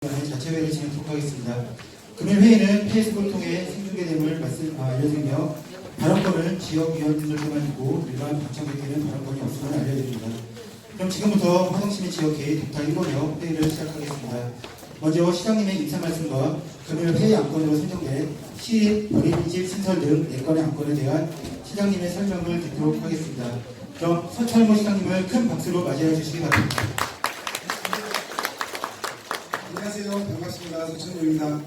자체회의를 진행하도록 하겠습니다. 금일 회의는 페이스북을 통해 생중계됨을 알려드리며 발언권을 지역위원님들만 있고 일반 방청객에는 발언권이 없음을 알려드립니다. 그럼 지금부터 화성시민 지역회의 독타 1번역 회의를 시작하겠습니다. 먼저 시장님의 인사 말씀과 금일 회의 안건으로 선정된 시립 어린이집 신설 등 4건의 안건에 대한 시장님의 설명을 듣도록 하겠습니다. 그럼 서철모 시장님을 큰 박수로 맞이해 주시기 바랍니다. 안녕하세요. 반갑습니다. 서천모입니다.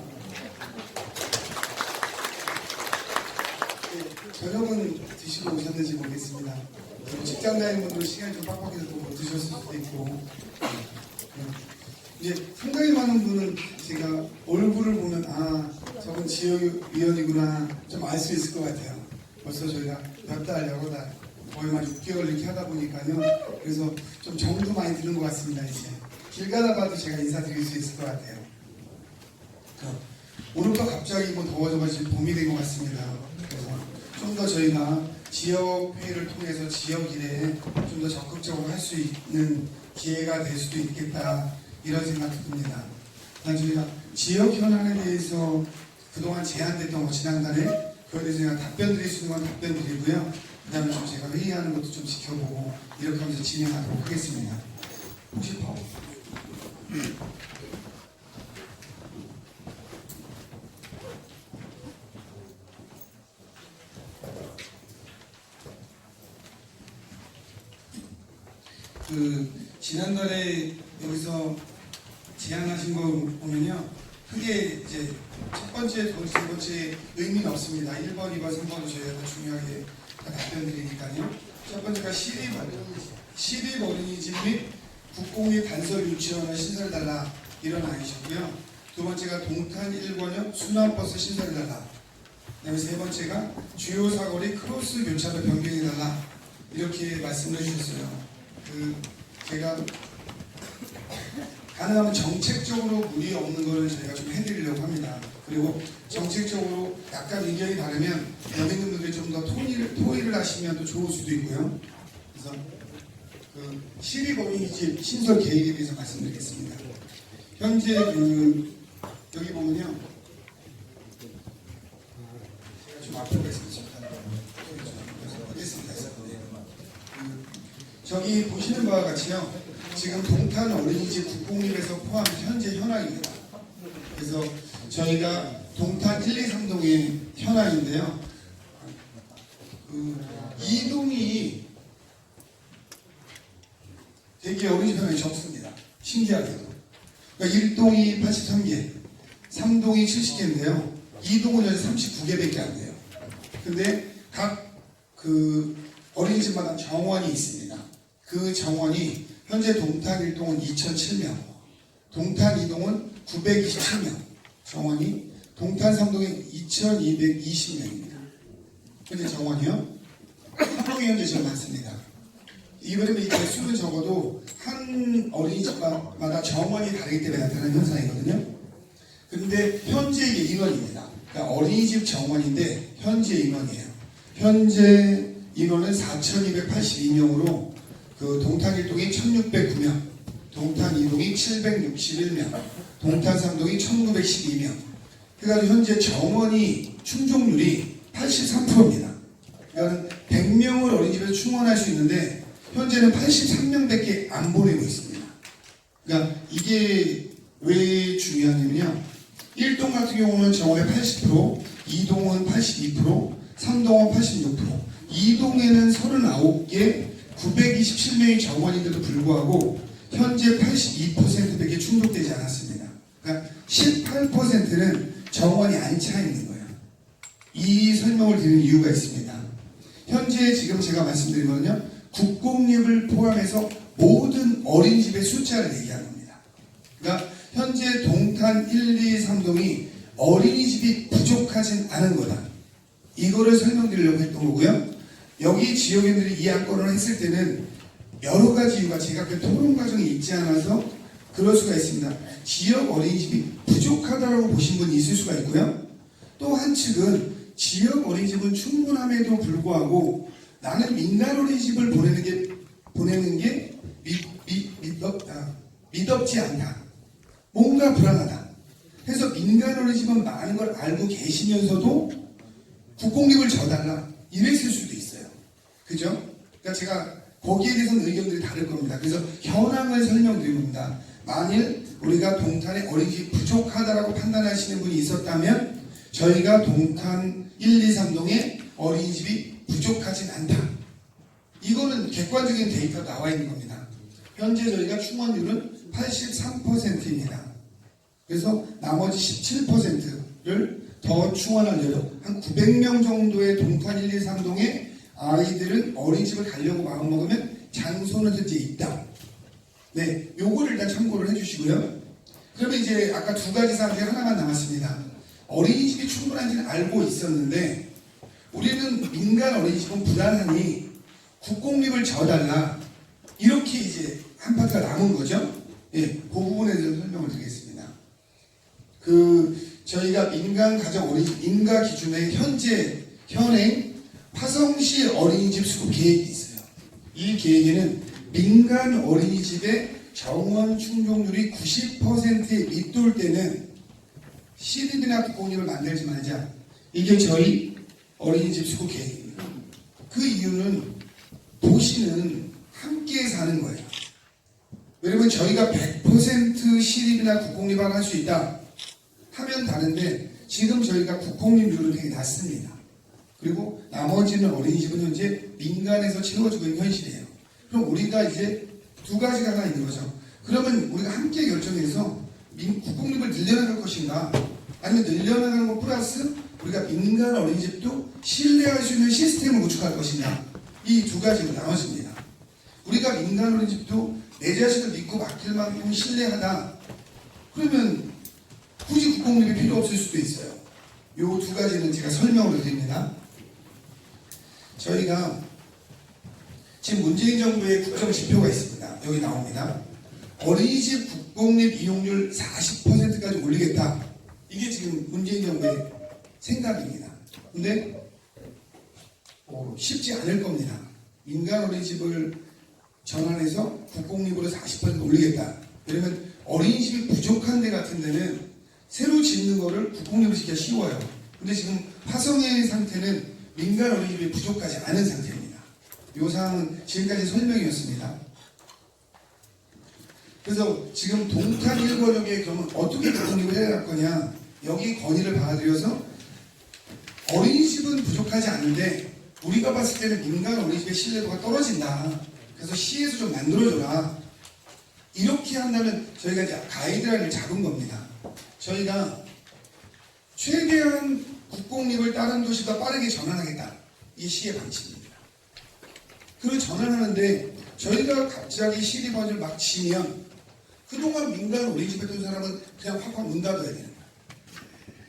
저녁은 드시고 오셨는지 모르겠습니다. 직장 다니는 분들 시간이 좀 빡빡해서 또 못 드셨을 수도 있고, 이제 상당히 많은 분은 제가 얼굴을 보면 저건 지역위원이구나 좀 알 수 있을 것 같아요. 벌써 저희가 몇 달, 여러 달, 거의 만 6개월 이렇게 하다 보니까요. 그래서 좀 정도 많이 드는 것 같습니다. 이제 길 가다 봐도 제가 인사드릴 수 있을 것 같아요. 오늘부터 갑자기 더워져가지고 봄이 된 것 같습니다. 그래서 좀 더 저희가 지역 회의를 통해서 지역 일에 좀 더 적극적으로 할 수 있는 기회가 될 수도 있겠다 이런 생각이 듭니다. 일단 저희가 지역 현안에 대해서 그동안 제안됐던 거 지난달에 그거에 대해서 제가 답변 드릴 수 있는 건 답변 드리고요. 그 다음에 좀 제가 회의하는 것도 좀 지켜보고 이렇게 하면서 진행하도록 하겠습니다. 혹시 지난달에 여기서 제안하신 거 보면요. 크게 이제 첫 번째, 두 번째 의미는 없습니다. 1번, 2번, 3번은 저희가 더 중요하게 답변 드리니까요. 첫 번째가 시립 어린이집 및 국공립 단설 유치원을 신설해달라 이런 아이셨고요. 두 번째가 동탄 1권역 순환버스 신설해달라. 그 다음에 세 번째가 주요 사거리 크로스 교차로 변경해달라 이렇게 말씀을 해주셨어요. 제가 가능하면 정책적으로 무리 없는 거를 저희가 좀 해드리려고 합니다. 그리고 정책적으로 약간 의견이 다르면 여기 있는 분들이 좀 더 토의를 하시면 또 좋을 수도 있고요. 그래서 시립 어린이집 신설 계획에 대해서 말씀드리겠습니다. 현재 여기 보면요. 제가 좀 앞으로 가겠습니다. 저기 보시는 바와 같이요. 지금 동탄 어린이집 국공립에서 포함해서 현재 현황입니다. 그래서 저희가 동탄 1, 2, 3동의 현황인데요. 이동이 되게 어린이집 현황이 적습니다. 신기하게도. 그러니까 1동이 83개, 3동이 70개인데요. 2동은 현재 39개밖에 안 돼요. 근데 각 어린이집마다 정원이 있습니다. 그 정원이 현재 동탄 1동은 2,007명, 동탄 2동은 927명 정원이, 동탄 3동이 2,220명입니다. 현재 정원이요. 한동이 현재 제일 많습니다. 이번에 이 개수는 적어도 한 어린이집마다 정원이 다르기 때문에 나타나는 현상이거든요. 그런데 현재 인원입니다. 그러니까 어린이집 정원인데 현재 인원이에요. 현재 인원은 4,282명으로 동탄 1동이 1,609명, 동탄 2동이 761명, 동탄 3동이 1,912명. 그러니까 현재 정원이 충족률이 83%입니다. 그러니까 100명을 어린이집에서 충원할 수 있는데 현재는 83명밖에 안 보내고 있습니다. 그러니까 이게 왜 중요하냐면요. 1동 같은 경우는 정원의 80%, 2동은 82%, 3동은 86%, 2동에는 39개 927명의 정원인데도 불구하고 현재 82%밖에 충족되지 않았습니다. 그러니까 18%는 정원이 안 차 있는 거예요. 이 설명을 드리는 이유가 있습니다. 현재 지금 제가 말씀드린 거는요. 국공립을 포함해서 모든 어린이집의 숫자를 얘기하는 겁니다. 그러니까 현재 동탄 1, 2, 3동이 어린이집이 부족하진 않은 거다. 이거를 설명드리려고 했던 거고요. 여기 지역인들이 이 안건을 했을 때는 여러 가지 이유가 제가 그 토론 과정이 있지 않아서 그럴 수가 있습니다. 지역 어린이집이 부족하다고 보신 분이 있을 수가 있고요. 또 한 측은 지역 어린이집은 충분함에도 불구하고 나는 민간 어린이집을 보내는 게 믿었지 않다. 뭔가 불안하다. 그래서 민간 어린이집은 많은 걸 알고 계시면서도 국공립을 져달라 이랬을 수도 있어요. 그죠? 그러니까 제가 거기에 대해서는 의견들이 다를 겁니다. 그래서 현황을 설명드립니다. 만일 우리가 동탄에 어린이집이 부족하다라고 판단하시는 분이 있었다면 저희가 동탄 1, 2, 3동에 어린이집이 부족하진 않다. 이거는 객관적인 데이터가 나와 있는 겁니다. 현재 저희가 충원율은 83%입니다. 그래서 나머지 17%를 더 충원하려고 한 900명 정도의 동탄 1, 2, 3동의 아이들은 어린이집을 가려고 마음먹으면 장소는 현재 있다. 네, 요거를 일단 참고를 해주시고요. 그러면 이제 아까 두 가지 사항 중에 하나만 남았습니다. 어린이집이 충분한지는 알고 있었는데 우리는 민간 어린이집은 불안하니 국공립을 져달라 이렇게 이제 한 파트가 남은 거죠. 예, 그 부분에 대해서 설명을 드리겠습니다. 저희가 민간 가정 어린이집 인가 기준의 현행 화성시 어린이집 수급 계획이 있어요. 이 계획에는 민간 어린이집의 정원 충족률이 90%에 밑돌 때는 시립이나 국공립을 만들지 말자. 이게 저희 어린이집 수급 계획입니다. 그 이유는 도시는 함께 사는 거예요. 여러분 저희가 100% 시립이나 국공립을 할 수 있다 하면 다른데 지금 저희가 국공립률은 되게 낮습니다. 그리고 나머지는 어린이집은 현재 민간에서 채워지고 있는 현실이에요. 그럼 우리가 이제 두 가지가 하나 있는 거죠. 그러면 우리가 함께 결정해서 국공립을 늘려나갈 것인가 아니면 늘려나가는 것 플러스 우리가 민간 어린이집도 신뢰할 수 있는 시스템을 구축할 것인가 이 두 가지로 나눠집니다. 우리가 민간 어린이집도 내 자식을 믿고 맡길 만큼 신뢰하다 그러면 굳이 국공립이 필요 없을 수도 있어요. 이 두 가지는 제가 설명을 드립니다. 저희가 지금 문재인 정부의 국정 지표가 있습니다. 여기 나옵니다. 어린이집 국공립 이용률 40%까지 올리겠다. 이게 지금 문재인 정부의 생각입니다. 근데 쉽지 않을 겁니다. 민간 어린이집을 전환해서 국공립으로 40% 올리겠다. 그러면 어린이집이 부족한 데 같은 데는 새로 짓는 거를 국공립으로 시키기가 쉬워요. 근데 지금 화성의 상태는 민간 어린이집이 부족하지 않은 상태입니다. 이 사항은 지금까지 설명이었습니다. 그래서 지금 동탄 1권역에 그러면 어떻게 국공립을 해야 할 거냐 여기 건의를 받아들여서 어린이집은 부족하지 않은데 우리가 봤을 때는 민간 어린이집의 신뢰도가 떨어진다. 그래서 시에서 좀 만들어줘라. 이렇게 한다면 저희가 이제 가이드라인을 잡은 겁니다. 저희가 최대한 국공립을 다른 도시가 빠르게 전환하겠다. 이 시의 방침입니다. 그걸 전환하는데 저희가 갑자기 시립원을 막 치면 그동안 민간 어린이집 했던 사람은 그냥 확확 문 닫아야 되는 거예요.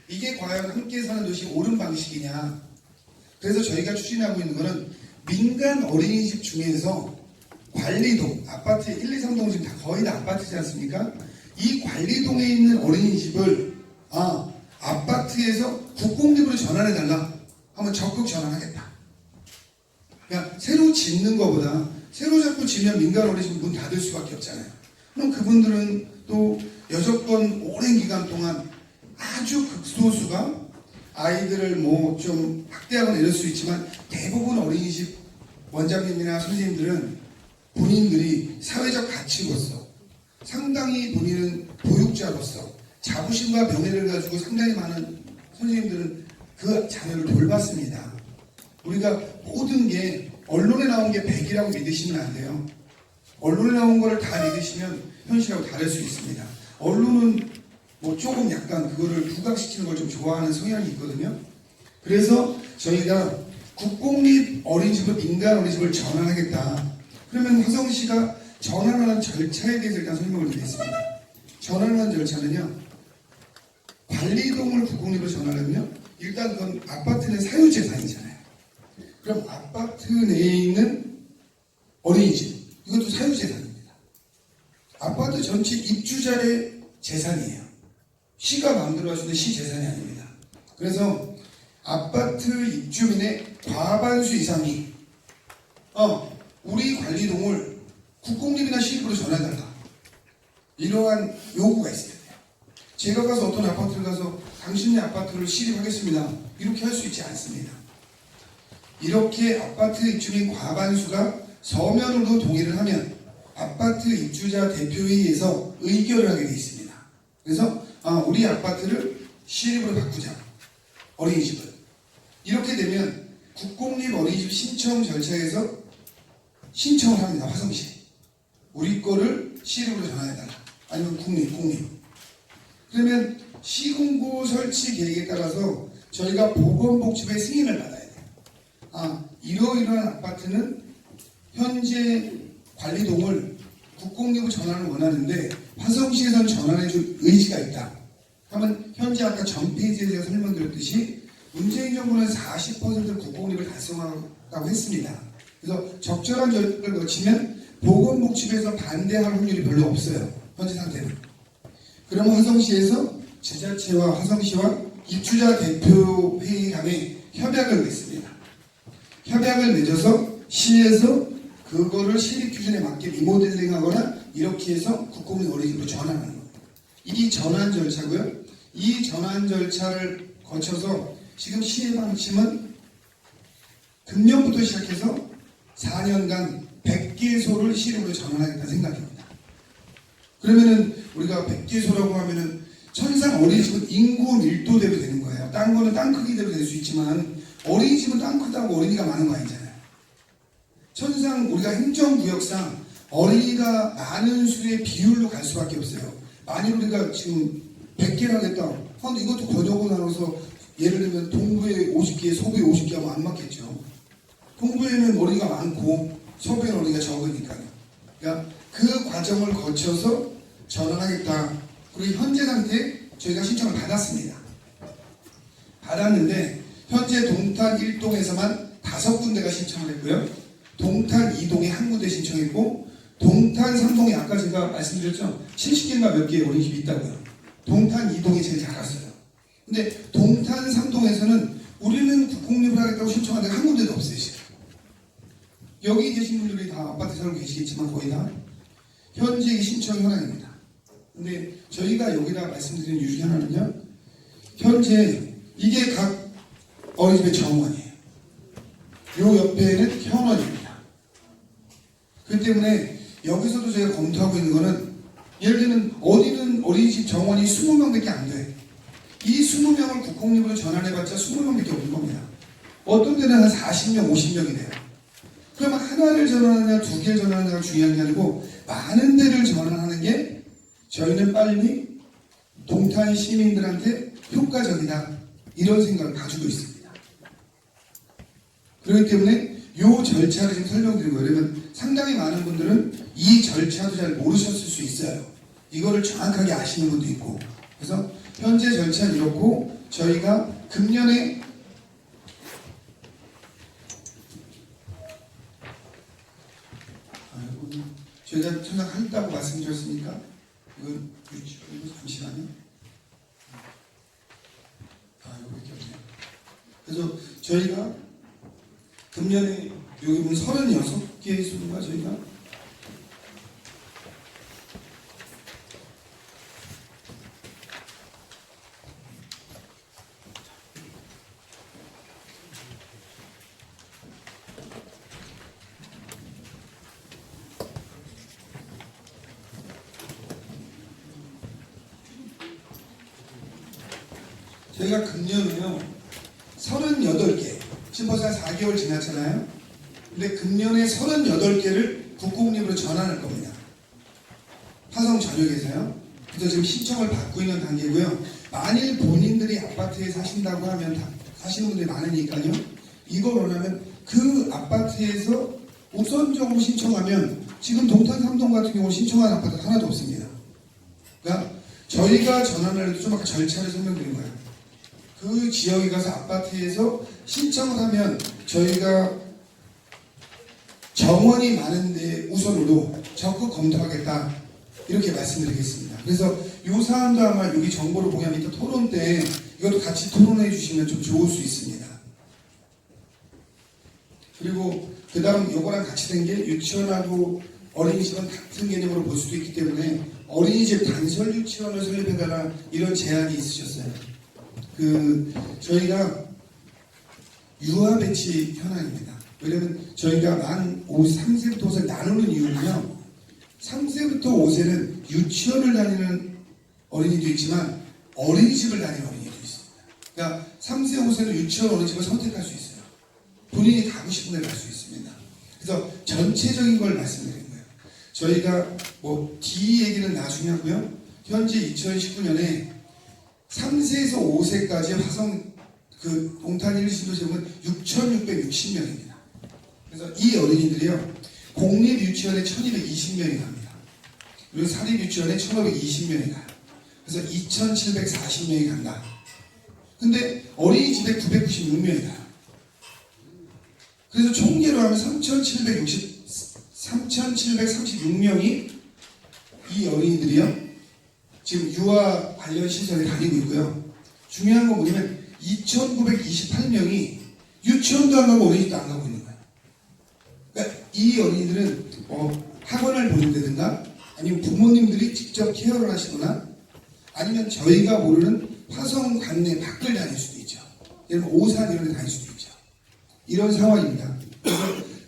이게 과연 함께 사는 도시 옳은 방식이냐. 그래서 저희가 추진하고 있는 거는 민간 어린이집 중에서 관리동, 아파트 1, 2, 3동 지금 다 거의 다 아파트지 않습니까? 이 관리동에 있는 어린이집을 아파트에서 국공립으로 전환해달라 하면 적극 전환하겠다. 그러니까 새로 짓는 것보다 새로 자꾸 지면 민간 어린이집 문 닫을 수밖에 없잖아요. 그럼 그분들은 또 여적권 오랜 기간 동안 아주 극소수가 아이들을 뭐 좀 학대하거나 이럴 수 있지만 대부분 어린이집 원장님이나 선생님들은 본인들이 사회적 가치로서 상당히 본인은 보육자로서 자부심과 명예를 가지고 상당히 많은 선생님들은 그 자녀를 돌봤습니다. 우리가 모든 게 언론에 나온 게 100이라고 믿으시면 안 돼요. 언론에 나온 거를 다 믿으시면 현실하고 다를 수 있습니다. 언론은 뭐 조금 약간 그거를 부각시키는 걸 좀 좋아하는 성향이 있거든요. 그래서 저희가 국공립 어린이집을 민간 어린이집을 전환하겠다. 그러면 화성시가 전환하는 절차에 대해서 일단 설명을 드리겠습니다. 전환하는 절차는요. 관리동을 국공립으로 전환하면요. 일단 그건 아파트는 사유재산이잖아요. 그럼 아파트 내에 있는 어린이집 이것도 사유재산입니다. 아파트 전체 입주자의 재산이에요. 시가 마음대로 할 수 있는 시 재산이 아닙니다. 그래서 아파트 입주민의 과반수 이상이 우리 관리동을 국공립이나 시립으로 전환해달라. 이러한 요구가 있어야 돼요. 제가 가서 어떤 아파트를 가서 당신네 아파트를 시립하겠습니다. 이렇게 할 수 있지 않습니다. 이렇게 아파트 입주민 과반수가 서면으로 동의를 하면 아파트 입주자 대표회의에서 의결을 하게 되어 있습니다. 그래서 우리 아파트를 시립으로 바꾸자. 어린이집을. 이렇게 되면 국공립 어린이집 신청 절차에서 신청을 합니다. 화성시. 우리 거를 시립으로 전환해달라. 아니면 국립. 그러면 시군구 설치 계획에 따라서 저희가 보건복지부의 승인을 받아야 돼요. 이러이러한 아파트는 현재 관리동을 국공립으로 전환을 원하는데 화성시에서는 전환해줄 의지가 있다. 하면 현재 아까 전 페이지에 제가 설명드렸듯이 문재인 정부는 40%를 국공립을 달성하라고 했습니다. 그래서 적절한 절차를 거치면 보건복지부에서 반대할 확률이 별로 없어요. 현재 상태는. 그러면 화성시에서 지자체와 화성시와 입주자 대표회의 간에 협약을 맺습니다. 협약을 맺어서 시에서 그거를 시립 기준에 맞게 리모델링하거나 이렇게 해서 국공립 어린이집으로 전환하는 겁니다. 이 전환 절차고요. 이 전환 절차를 거쳐서 지금 시의 방침은 금년부터 시작해서 4년간 100개소를 시립으로 전환하겠다는 생각입니다. 그러면은 우리가 100개소라고 하면은 천상 어린이집은 인구 밀도대로 되는 거예요. 딴 거는 땅 크기대로 될 수 있지만 어린이집은 땅 크다고 어린이가 많은 거 아니잖아요. 천상 우리가 행정구역상 어린이가 많은 수의 비율로 갈 수밖에 없어요. 만일 우리가 지금 100개를 하겠다. 근데 이것도 권역으로 나눠서 예를 들면 동부에 50개, 서부에 50개 하면 안 맞겠죠. 동부에는 어린이가 많고 서부에는 어린이가 적으니까요. 그러니까 그 과정을 거쳐서 전환하겠다. 그리고 현재 상태에 저희가 신청을 받았습니다. 받았는데 현재 동탄 1동에서만 5군데가 신청을 했고요. 동탄 2동에 1군데 신청했고 동탄 3동에 아까 제가 말씀드렸죠. 70개인가 몇 개의 어린이집이 있다고요. 동탄 2동이 제일 작았어요. 근데 동탄 3동에서는 우리는 국공립을 하겠다고 신청한 데가 한 군데도 없어요. 지금. 여기 계신 분들이 다 아파트 살고 계시겠지만 거의 다 현재 신청 현황입니다. 근데 저희가 여기다 말씀드린 이유 중에 하나는요. 현재 이게 각 어린이집의 정원이에요. 요 옆에는 현원입니다. 그렇기 때문에 여기서도 저희가 검토하고 있는 거는 예를 들면 어디는 어린이집 정원이 20명밖에 안 돼. 이 20명을 국공립으로 전환해봤자 20명밖에 없는 겁니다. 어떤 데는 한 40명, 50명이 돼요. 그러면 하나를 전환하냐, 2개를 전환하냐가 중요한 게 아니고 많은 데를 전환하는 게 저희는 빨리 동탄 시민들한테 효과적이다. 이런 생각을 가지고 있습니다. 그렇기 때문에 이 절차를 지금 설명드린 거예요. 그러면 상당히 많은 분들은 이 절차도 잘 모르셨을 수 있어요. 이거를 정확하게 아시는 분도 있고. 그래서 현재 절차는 이렇고 저희가 금년에 저희가 생각한다고 말씀드렸으니까 이건 잠시만요. 이거밖에 없네요. 그래서 저희가 금년에 여기 보면 36개의 수가 저희가 저희가 금년에요 38개 지금 벌써 한 4개월 지났잖아요. 근데 금년에 38개를 국공립으로 전환할 겁니다. 화성 전역에서요. 그래서 지금 신청을 받고 있는 단계고요. 만일 본인들이 아파트에 사신다고 하면 사시는 분들이 많으니까요. 이걸 원하면 그 아파트에서 우선적으로 신청하면 지금 동탄 3동 같은 경우 신청한 아파트 하나도 없습니다. 그러니까 저희가 전환을 해도 좀 아까 절차를 설명드린 거예요. 그 지역에 가서 아파트에서 신청을 하면 저희가 정원이 많은데 우선으로 적극 검토하겠다 이렇게 말씀드리겠습니다. 그래서 이 사안도 아마 여기 정보를 보면 이따 토론 때 이것도 같이 토론해 주시면 좀 좋을 수 있습니다. 그리고 그 다음 요거랑 같이 된 게 유치원하고 어린이집은 같은 개념으로 볼 수도 있기 때문에 어린이집 단설 유치원을 설립해달라 이런 제안이 있으셨어요. 저희가 유아 배치 현황입니다. 왜냐면 저희가 만 3세부터 5세 나누는 이유는요. 3세부터 5세는 유치원을 다니는 어린이도 있지만 어린이집을 다니는 어린이도 있습니다. 그러니까 3세, 5세는 유치원, 어린이집을 선택할 수 있어요. 본인이 가고 싶은 데 갈 수 있습니다. 그래서 전체적인 걸 말씀드린 거예요. 저희가 뭐 D 얘기는 나중에 하고요. 현재 2019년에 3세에서 5세까지 화성 동탄 1신도시 보면 6,660명입니다. 그래서 이 어린이들이요. 공립유치원에 1,220명이 갑니다. 그리고 사립유치원에 1,520명이 가요. 그래서 2,740명이 간다. 근데 어린이집에 996명이 가요. 그래서 총계로 하면 3,736명이 이 어린이들이요. 지금 유아 관련 시설에 다니고 있고요. 중요한 건 뭐냐면 2,928명이 유치원도 안 가고 어린이집도 안 가고 있는 거예요. 그러니까 이 어린이들은 학원을 보낸다든가 아니면 부모님들이 직접 케어를 하시거나 아니면 저희가 모르는 화성 관내 밖을 다닐 수도 있죠. 예를 들면 오산 이런 데 다닐 수도 있죠. 이런 상황입니다. 그래서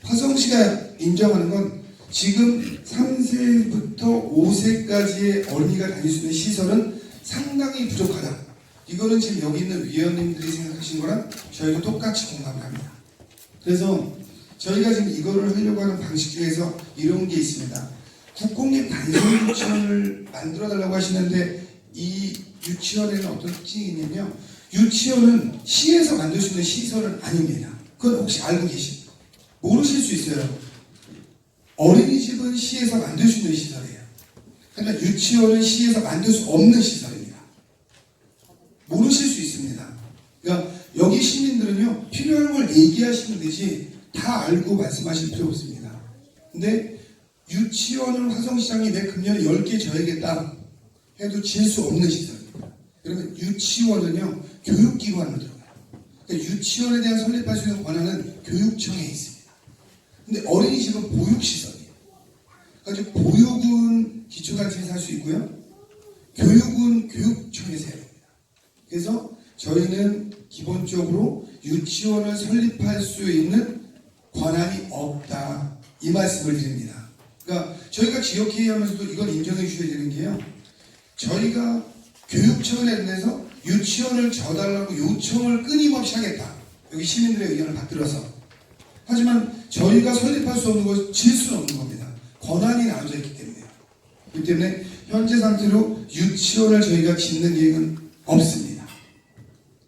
화성시가 인정하는 건 지금 3세부터 5세까지의 어린이가 다닐 수 있는 시설은 상당히 부족하다. 이거는 지금 여기 있는 위원님들이 생각하신 거랑 저희도 똑같이 공감을 합니다. 그래서 저희가 지금 이거를 하려고 하는 방식 중에서 이런 게 있습니다. 국공립 단설 유치원을 만들어달라고 하시는데 이 유치원에는 어떤 특징이 있냐면요. 유치원은 시에서 만들 수 있는 시설은 아닙니다. 그건 혹시 알고 계십니까? 모르실 수 있어요. 어린이집은 시에서 만들 수 있는 시설이에요. 그러나 유치원은 시에서 만들 수 없는 시설입니다. 모르실 수 있습니다. 그러니까 여기 시민들은요. 필요한 걸 얘기하시면 되지 다 알고 말씀하실 필요 없습니다. 근데 유치원을 화성시장이 내 금년에 10개 줘야겠다 해도 질 수 없는 시설입니다. 그러면 유치원은요. 교육기관으로 들어가요. 그러니까 유치원에 대한 설립할 수 있는 권한은 교육청에 있습니다. 근데 어린이집은 보육시설이에요. 그러니까 보육은 기초단체에서 할 수 있고요. 교육은 교육청에서 해야 됩니다. 그래서 저희는 기본적으로 유치원을 설립할 수 있는 권한이 없다. 이 말씀을 드립니다. 그러니까 저희가 지역회의하면서도 이건 인정해 주셔야 되는 게요. 저희가 교육청에 대해서 유치원을 줘달라고 요청을 끊임없이 하겠다. 여기 시민들의 의견을 받들어서. 하지만 저희가 설립할 수 없는 것을 질 수는 없는 겁니다. 권한이 나눠져 있기 때문에요. 그렇기 때문에 현재 상태로 유치원을 저희가 짓는 계획은 없습니다.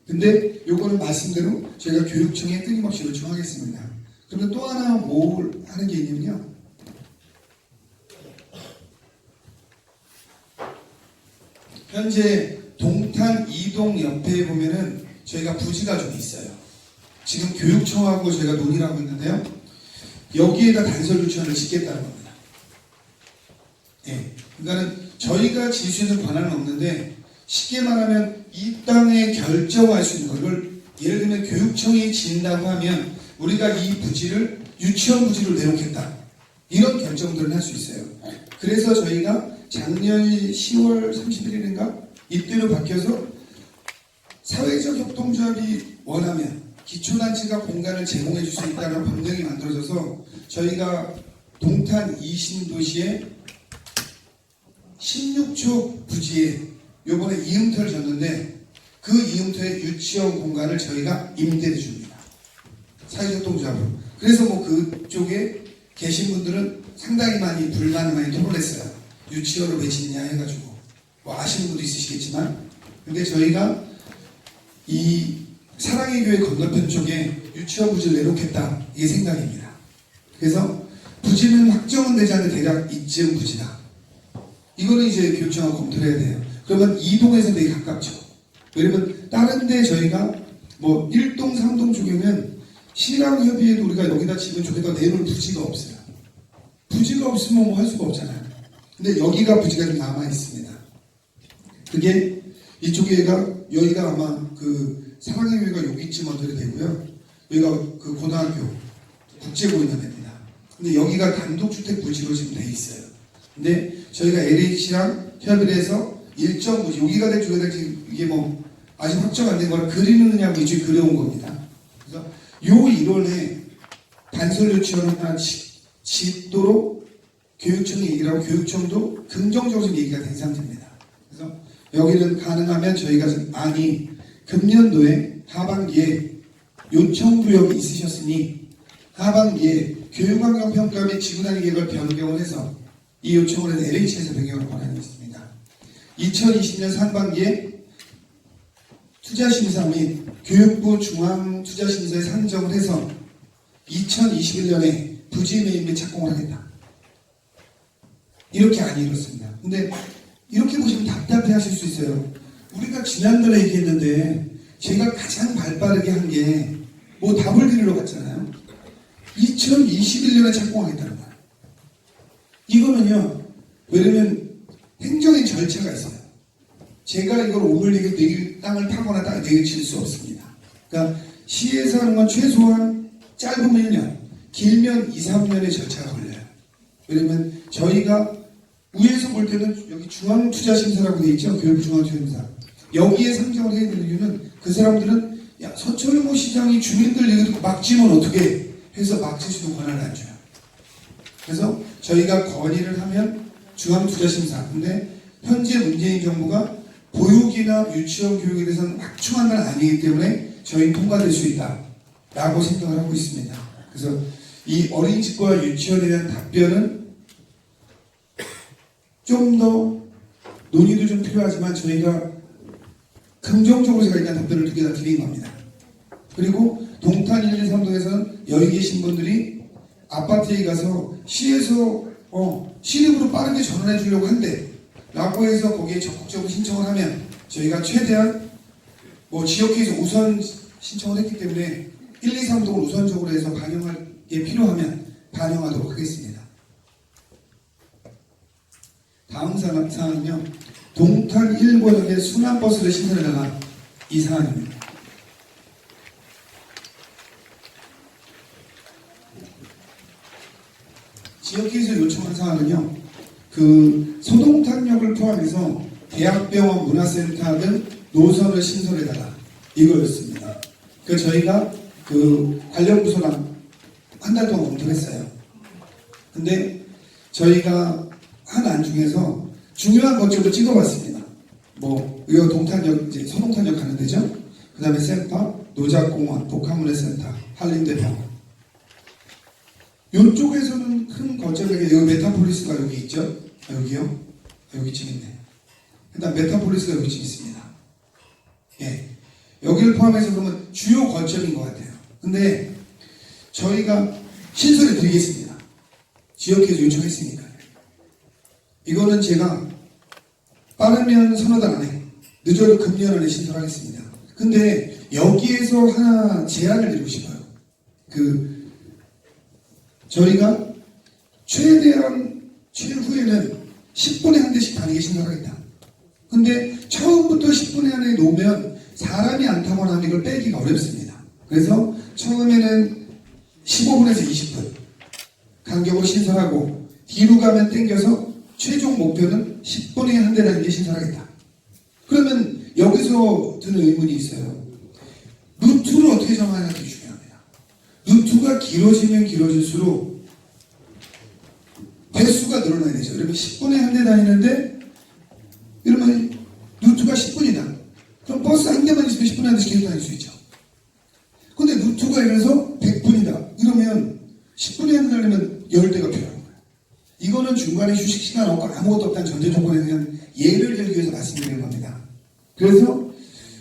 근데 요거는 말씀대로 저희가 교육청에 끊임없이 요청하겠습니다. 그러면 또 하나 뭘 하는 게 있냐면요. 현재 동탄 2동 옆에 보면은 저희가 부지가 좀 있어요. 지금 교육청하고 저희가 논의를 하고 있는데요. 여기에다 단설 유치원을 짓겠다는 겁니다. 예. 그러니까는 저희가 질 수 있는 권한은 없는데 쉽게 말하면 이 땅에 결정할 수 있는 걸 예를 들면 교육청이 진다고 하면 우리가 이 부지를 유치원 부지로 내놓겠다. 이런 결정들을 할 수 있어요. 그래서 저희가 작년 10월 31일인가 이때로 바뀌어서 사회적 협동조합이 원하면 기초단체가 공간을 제공해 줄 수 있다는 법령이 만들어져서 저희가 동탄 2신도시에 16초 부지에 요번에 이음터를 줬는데 그 이음터의 유치원 공간을 저희가 임대해 줍니다. 사회적 협동조합으로. 그래서 뭐 그쪽에 계신 분들은 상당히 많이 불만을 많이 토론했어요. 유치원을 왜 짓냐 해가지고 뭐 아시는 분도 있으시겠지만 근데 저희가 이 사랑의 교회 건너편 쪽에 유치원 부지를 내놓겠다 이게 생각입니다. 그래서 부지는 확정은 되지 않는 대략 이쯤 부지다. 이거는 이제 교육청하고 검토를 해야 돼요. 그러면 이동에서 되게 가깝죠. 왜냐면 다른 데 저희가 뭐 1동, 3동 쪽이면 시랑 협의회도 우리가 여기다 지금 저기다 내놓을 부지가 없어요. 부지가 없으면 뭐 할 수가 없잖아요. 근데 여기가 부지가 좀 남아 있습니다. 그게 이쪽에가 여기가 아마 그 사랑의 교회가 여기쯤 어떻게 되고요. 여기가 그 고등학교 국제고인가 됩니다. 근데 여기가 단독주택 부지로 지금 돼 있어요. 근데 저희가 LH랑 협의를 해서 일정 부지 여기가 될지 여기가 될지 이게 뭐 아직 확정 안 된 거라 그리느냐고 이쪽에 그려온 겁니다. 그래서 요 이론에 단설 유치원은 하나 짓도록 교육청이 얘기를 하고 교육청도 긍정적으로 얘기가 된 상태입니다. 그래서 여기는 가능하면 저희가 안이 금년도에 하반기에 요청구역이 있으셨으니 하반기에 교육환경평가 및 지구단위 계획을 변경을 해서 이 요청을 해서 LH에서 변경할 권한이 있습니다. 2020년 상반기에 투자심사 및 교육부 중앙투자심사에 상정을 해서 2021년에 부지 매입 및 착공을 하겠다. 이렇게 안이 이렇습니다. 근데 이렇게 보시면 답답해 하실 수 있어요. 우리가 지난번에 얘기했는데 제가 가장 발빠르게 한 게 뭐 답을 드리러 갔잖아요. 2021년에 착공하겠다는 거예요. 이거는요, 왜냐면 행정의 절차가 있어요. 제가 이걸 오물리게 땅을 파거나 땅을 내칠 수 없습니다. 그러니까 시에서 하는 건 최소한 짧으면 1년, 길면 2, 3년의 절차가 걸려요. 왜냐면 저희가 위에서 볼 때는 여기 중앙투자심사라고 되어 있죠. 교육중앙투자심사. 여기에 상정을 해야 되는 이유는 그 사람들은 야, 서철모 시장이 주민들 얘기 듣고 막지면 어떻게 해서 막질 수도 권한을 안 줘요. 그래서 저희가 건의를 하면 중앙투자심사. 근데 현재 문재인 정부가 보육이나 유치원 교육에 대해서는 확충한 건 아니기 때문에 저희 통과될 수 있다. 라고 생각을 하고 있습니다. 그래서 이 어린이집과 유치원에 대한 답변은 좀 더 논의도 좀 필요하지만 저희가 긍정적으로 제가 일단 답변을 두 개 다 드린 겁니다. 그리고 동탄 1, 2, 3동에서는 여기 계신 분들이 아파트에 가서 시에서 시립으로 빠르게 전환해 주려고 한대 라고 해서 거기에 적극적으로 신청을 하면 저희가 최대한 뭐 지역회에서 우선 신청을 했기 때문에 1, 2, 3동을 우선적으로 해서 반영할 게 필요하면 반영하도록 하겠습니다. 다음 사항은요. 동탄 1권역의 순환버스를 신설해달라 이 사항입니다. 지역회에서 요청한 사항은요. 그 소동탄역을 포함해서 대학병원 문화센터 등 노선을 신설해달라 이거였습니다. 그 저희가 그 관련 부서랑 한 달 동안 검토를 했어요. 근데 저희가 한 안 중에서 중요한 것들을 찍어봤습니다. 뭐 이거 동탄역 이제 소동탄역 가는 데죠. 그 다음에 센터, 노작공원, 복합문화센터, 한림대병원. 이쪽에서는 큰 거점이 여기 메타폴리스가 여기 있죠. 여기요. 여기쯤 있네. 일단 메타폴리스가 여기쯤 있습니다. 예, 여기를 포함해서 그러면 주요 거점인 것 같아요. 근데 저희가 신설해 드리겠습니다. 지역회에서 요청했으니까. 이거는 제가 빠르면 서너 달 안에, 늦어도 금년 안에 신설하겠습니다. 근데 여기에서 하나 제안을 드리고 싶어요. 저희가 최대한 최후에는 10분에 한 대씩 다니게 신설하겠다. 근데 처음부터 10분에 한 대 놓으면 사람이 안 타거나 하면 이걸 빼기가 어렵습니다. 그래서 처음에는 15분에서 20분 간격으로 신설하고 뒤로 가면 땡겨서 최종 목표는 10분에 한 대를 한 개 신설하겠다. 그러면 여기서 드는 의문이 있어요. 루트를 어떻게 정하느냐 되게 중요합니다. 루트가 길어지면 길어질수록 배수가 늘어나야 되죠. 그러면 10분에 한 대 다니는데 이러면 루트가 10분이다. 그럼 버스 한 대만 있으면 10분에 한 대씩 계속 다닐 수 있죠. 근데 루트가 예를 들어서 100분이다. 이러면 10분에 한 대 다니면 10대가 필요한 거예요. 이거는 중간에 휴식 시간 없고 아무것도 없다는 전제 조건에 대한 예를 들기 위해서 말씀드리는 겁니다. 그래서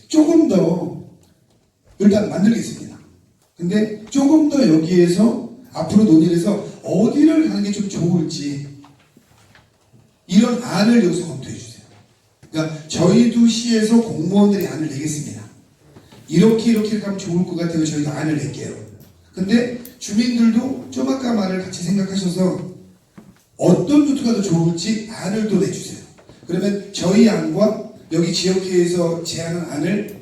조금 더 일단 만들겠습니다. 근데 조금 더 여기에서 앞으로 논의를 해서 어디를 가는 게 좀 좋을지 이런 안을 여기서 검토해 주세요. 그러니까 저희도 시에서 공무원들이 안을 내겠습니다. 이렇게 가면 좋을 것 같아요. 저희도 안을 낼게요. 근데 주민들도 좀 아까 말을 같이 생각하셔서 어떤 루트가 더 좋을지 안을 또 내주세요. 그러면 저희 안과 여기 지역회에서 제안한 안을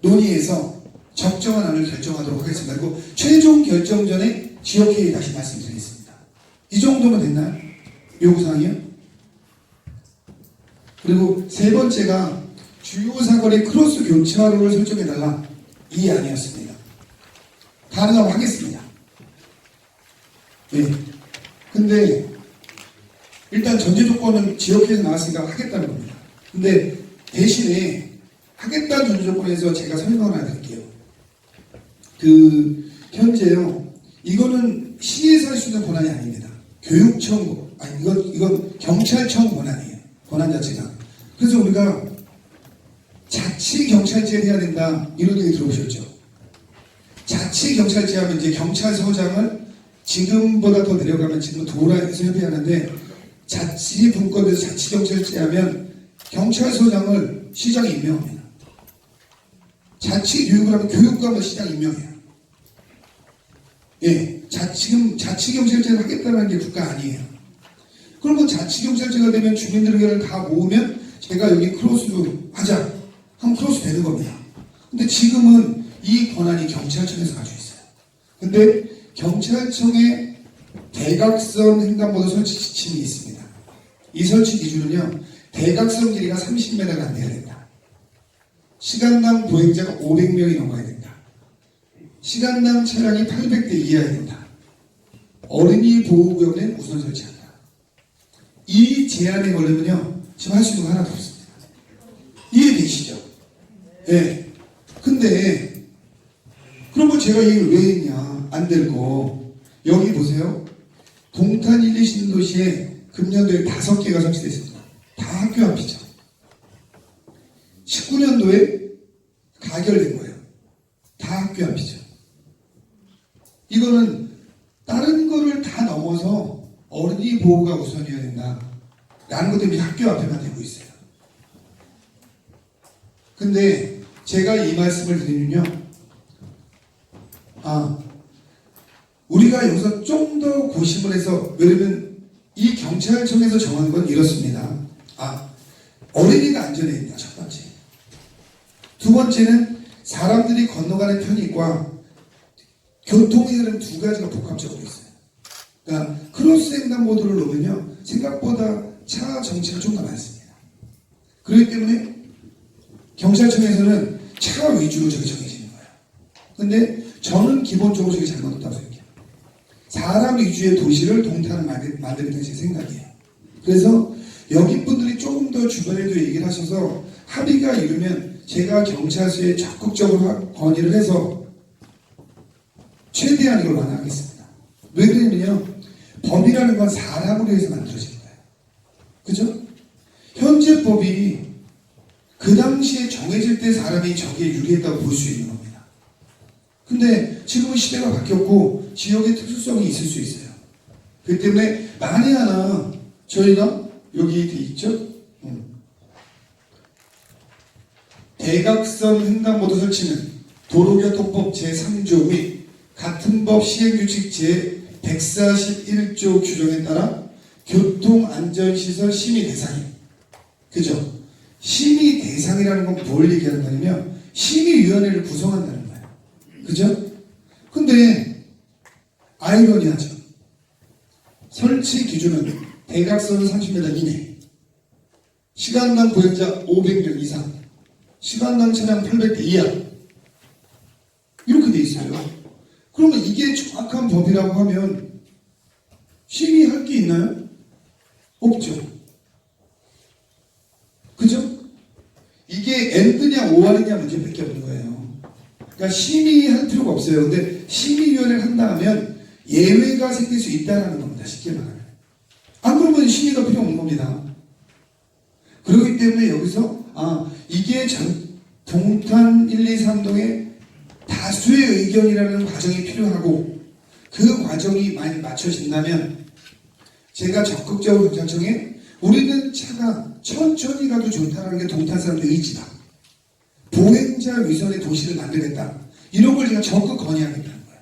논의해서 적정한 안을 결정하도록 하겠습니다. 그리고 최종 결정 전에 지역회의에 다시 말씀드리겠습니다. 이 정도면 됐나요? 요구사항이요? 그리고 세 번째가 주요 사거리 크로스 교차로를 설정해달라. 이 안이었습니다. 가능하면 하겠습니다. 예. 근데 일단 전제 조건은 지역에서 나왔으니까 하겠다는 겁니다. 근데 대신에 하겠다는 전제 조건에서 제가 설명을 하나 드릴게요. 현재요. 이거는 시에서 할 수 있는 권한이 아닙니다. 교육청, 아니 이건 경찰청 권한이에요. 권한 자체가. 그래서 우리가 자치경찰제를 해야 된다 이런 얘기 들어보셨죠? 자치경찰제 하면 이제 경찰서장을 지금보다 더 내려가면 지금 도라에서 협의하는데 자치분권에서 자치경찰제 하면 경찰서장을 시장이 임명합니다. 자치교육을 하면 교육감을 시장이 임명해요. 예, 지금 자치경찰제를 하겠다는 게 국가 아니에요. 그러면 자치경찰제가 되면 주민들 의견을 다 모으면 제가 여기 크로스로 하자 하면 크로스 되는 겁니다. 근데 지금은 이 권한이 경찰청에서 가지고 있어요. 근데 경찰청에 대각선 횡단보도 설치 지침이 있습니다. 이 설치 기준은요, 대각선 길이가 30m가 안 돼야 된다. 시간당 보행자가 500명이 넘어야 된다. 시간당 차량이 800대 이하야 된다. 어린이 보호구역은 우선 설치한다. 이 제한에 걸리면요, 지금 할 수 있는 거 하나도 없습니다. 이해되시죠? 예. 근데, 그러면 제가 이걸 왜 했냐? 안 될 거. 여기 보세요. 동탄 1, 2 신도시에 금년도에 5개가 설치됐습니다. 다 학교 앞이죠. 19년도에 가결된 거예요. 다 학교 앞이죠. 이거는 다른 거를 다 넘어서 어린이 보호가 우선이어야 된다. 라는 것 때문에 학교 앞에만 되고 있어요. 근데 제가 이 말씀을 드리면요. 우리가 여기서 좀 더 고심을 해서, 왜냐면 이 경찰청에서 정한 건 이렇습니다. 어린이가 안전해야 된다. 첫 번째. 두 번째는 사람들이 건너가는 편익과 교통의 흐름 두 가지가 복합적으로 있어요. 그러니까 크로스 횡단보도를 놓으면요, 생각보다 차 정체가 좀 더 많습니다. 그렇기 때문에 경찰청에서는 차 위주로 저게 정해지는 거예요. 근데 저는 기본적으로 저게 잘못됐다고 생각해요. 사람 위주의 도시를 동탄을 만들겠다는 제 생각이에요. 그래서 여기 분들이 조금 더 주변에도 얘기를 하셔서 합의가 이루면 제가 경찰서에 적극적으로 건의를 해서 최대한 이걸 완화하겠습니다. 왜 그러냐면요, 법이라는 건 사람으로 해서 만들어진 거예요. 그죠? 현재 법이 그 당시에 정해질 때 사람이 저기에 유리했다고 볼 수 있는 겁니다. 근데 지금은 시대가 바뀌었고 지역의 특수성이 있을 수 있어요. 그렇기 때문에 만에 하나 저희가 여기 돼 있죠? 대각선 횡단보도 설치는 도로교통법 제3조 및 같은 법 시행규칙 제141조 규정에 따라 교통안전시설 심의 대상이, 그죠? 심의 대상이라는 건 뭘 얘기하는 거냐면 심의위원회를 구성한다는 거예요. 그죠? 근데 아이러니하죠. 설치 기준은 대각선 30m 이내, 시간당 보행자 500명 이상, 시간당 차량 800대 이하, 이렇게 돼 있어요. 그러면 이게 정확한 법이라고 하면 심의할 게 있나요? 없죠. 그죠? 이게 엔드냐 오알이냐 문제밖에 없는 거예요. 그러니까 심의할 필요가 없어요. 근데 심의위원회를 한다 하면 예외가 생길 수 있다는 겁니다. 쉽게 말하면. 안 그러면 심의가 필요 없는 겁니다. 그렇기 때문에 여기서 이게 동탄 1, 2, 3동의 다수의 의견이라는 과정이 필요하고 그 과정이 많이 맞춰진다면 제가 적극적으로 경찰청에 우리는 차가 천천히 가도 좋다는 게 동탄 사람들의 의지다. 보행자 위선의 도시를 만들겠다. 이런 걸 제가 적극 건의하겠다는 거예요.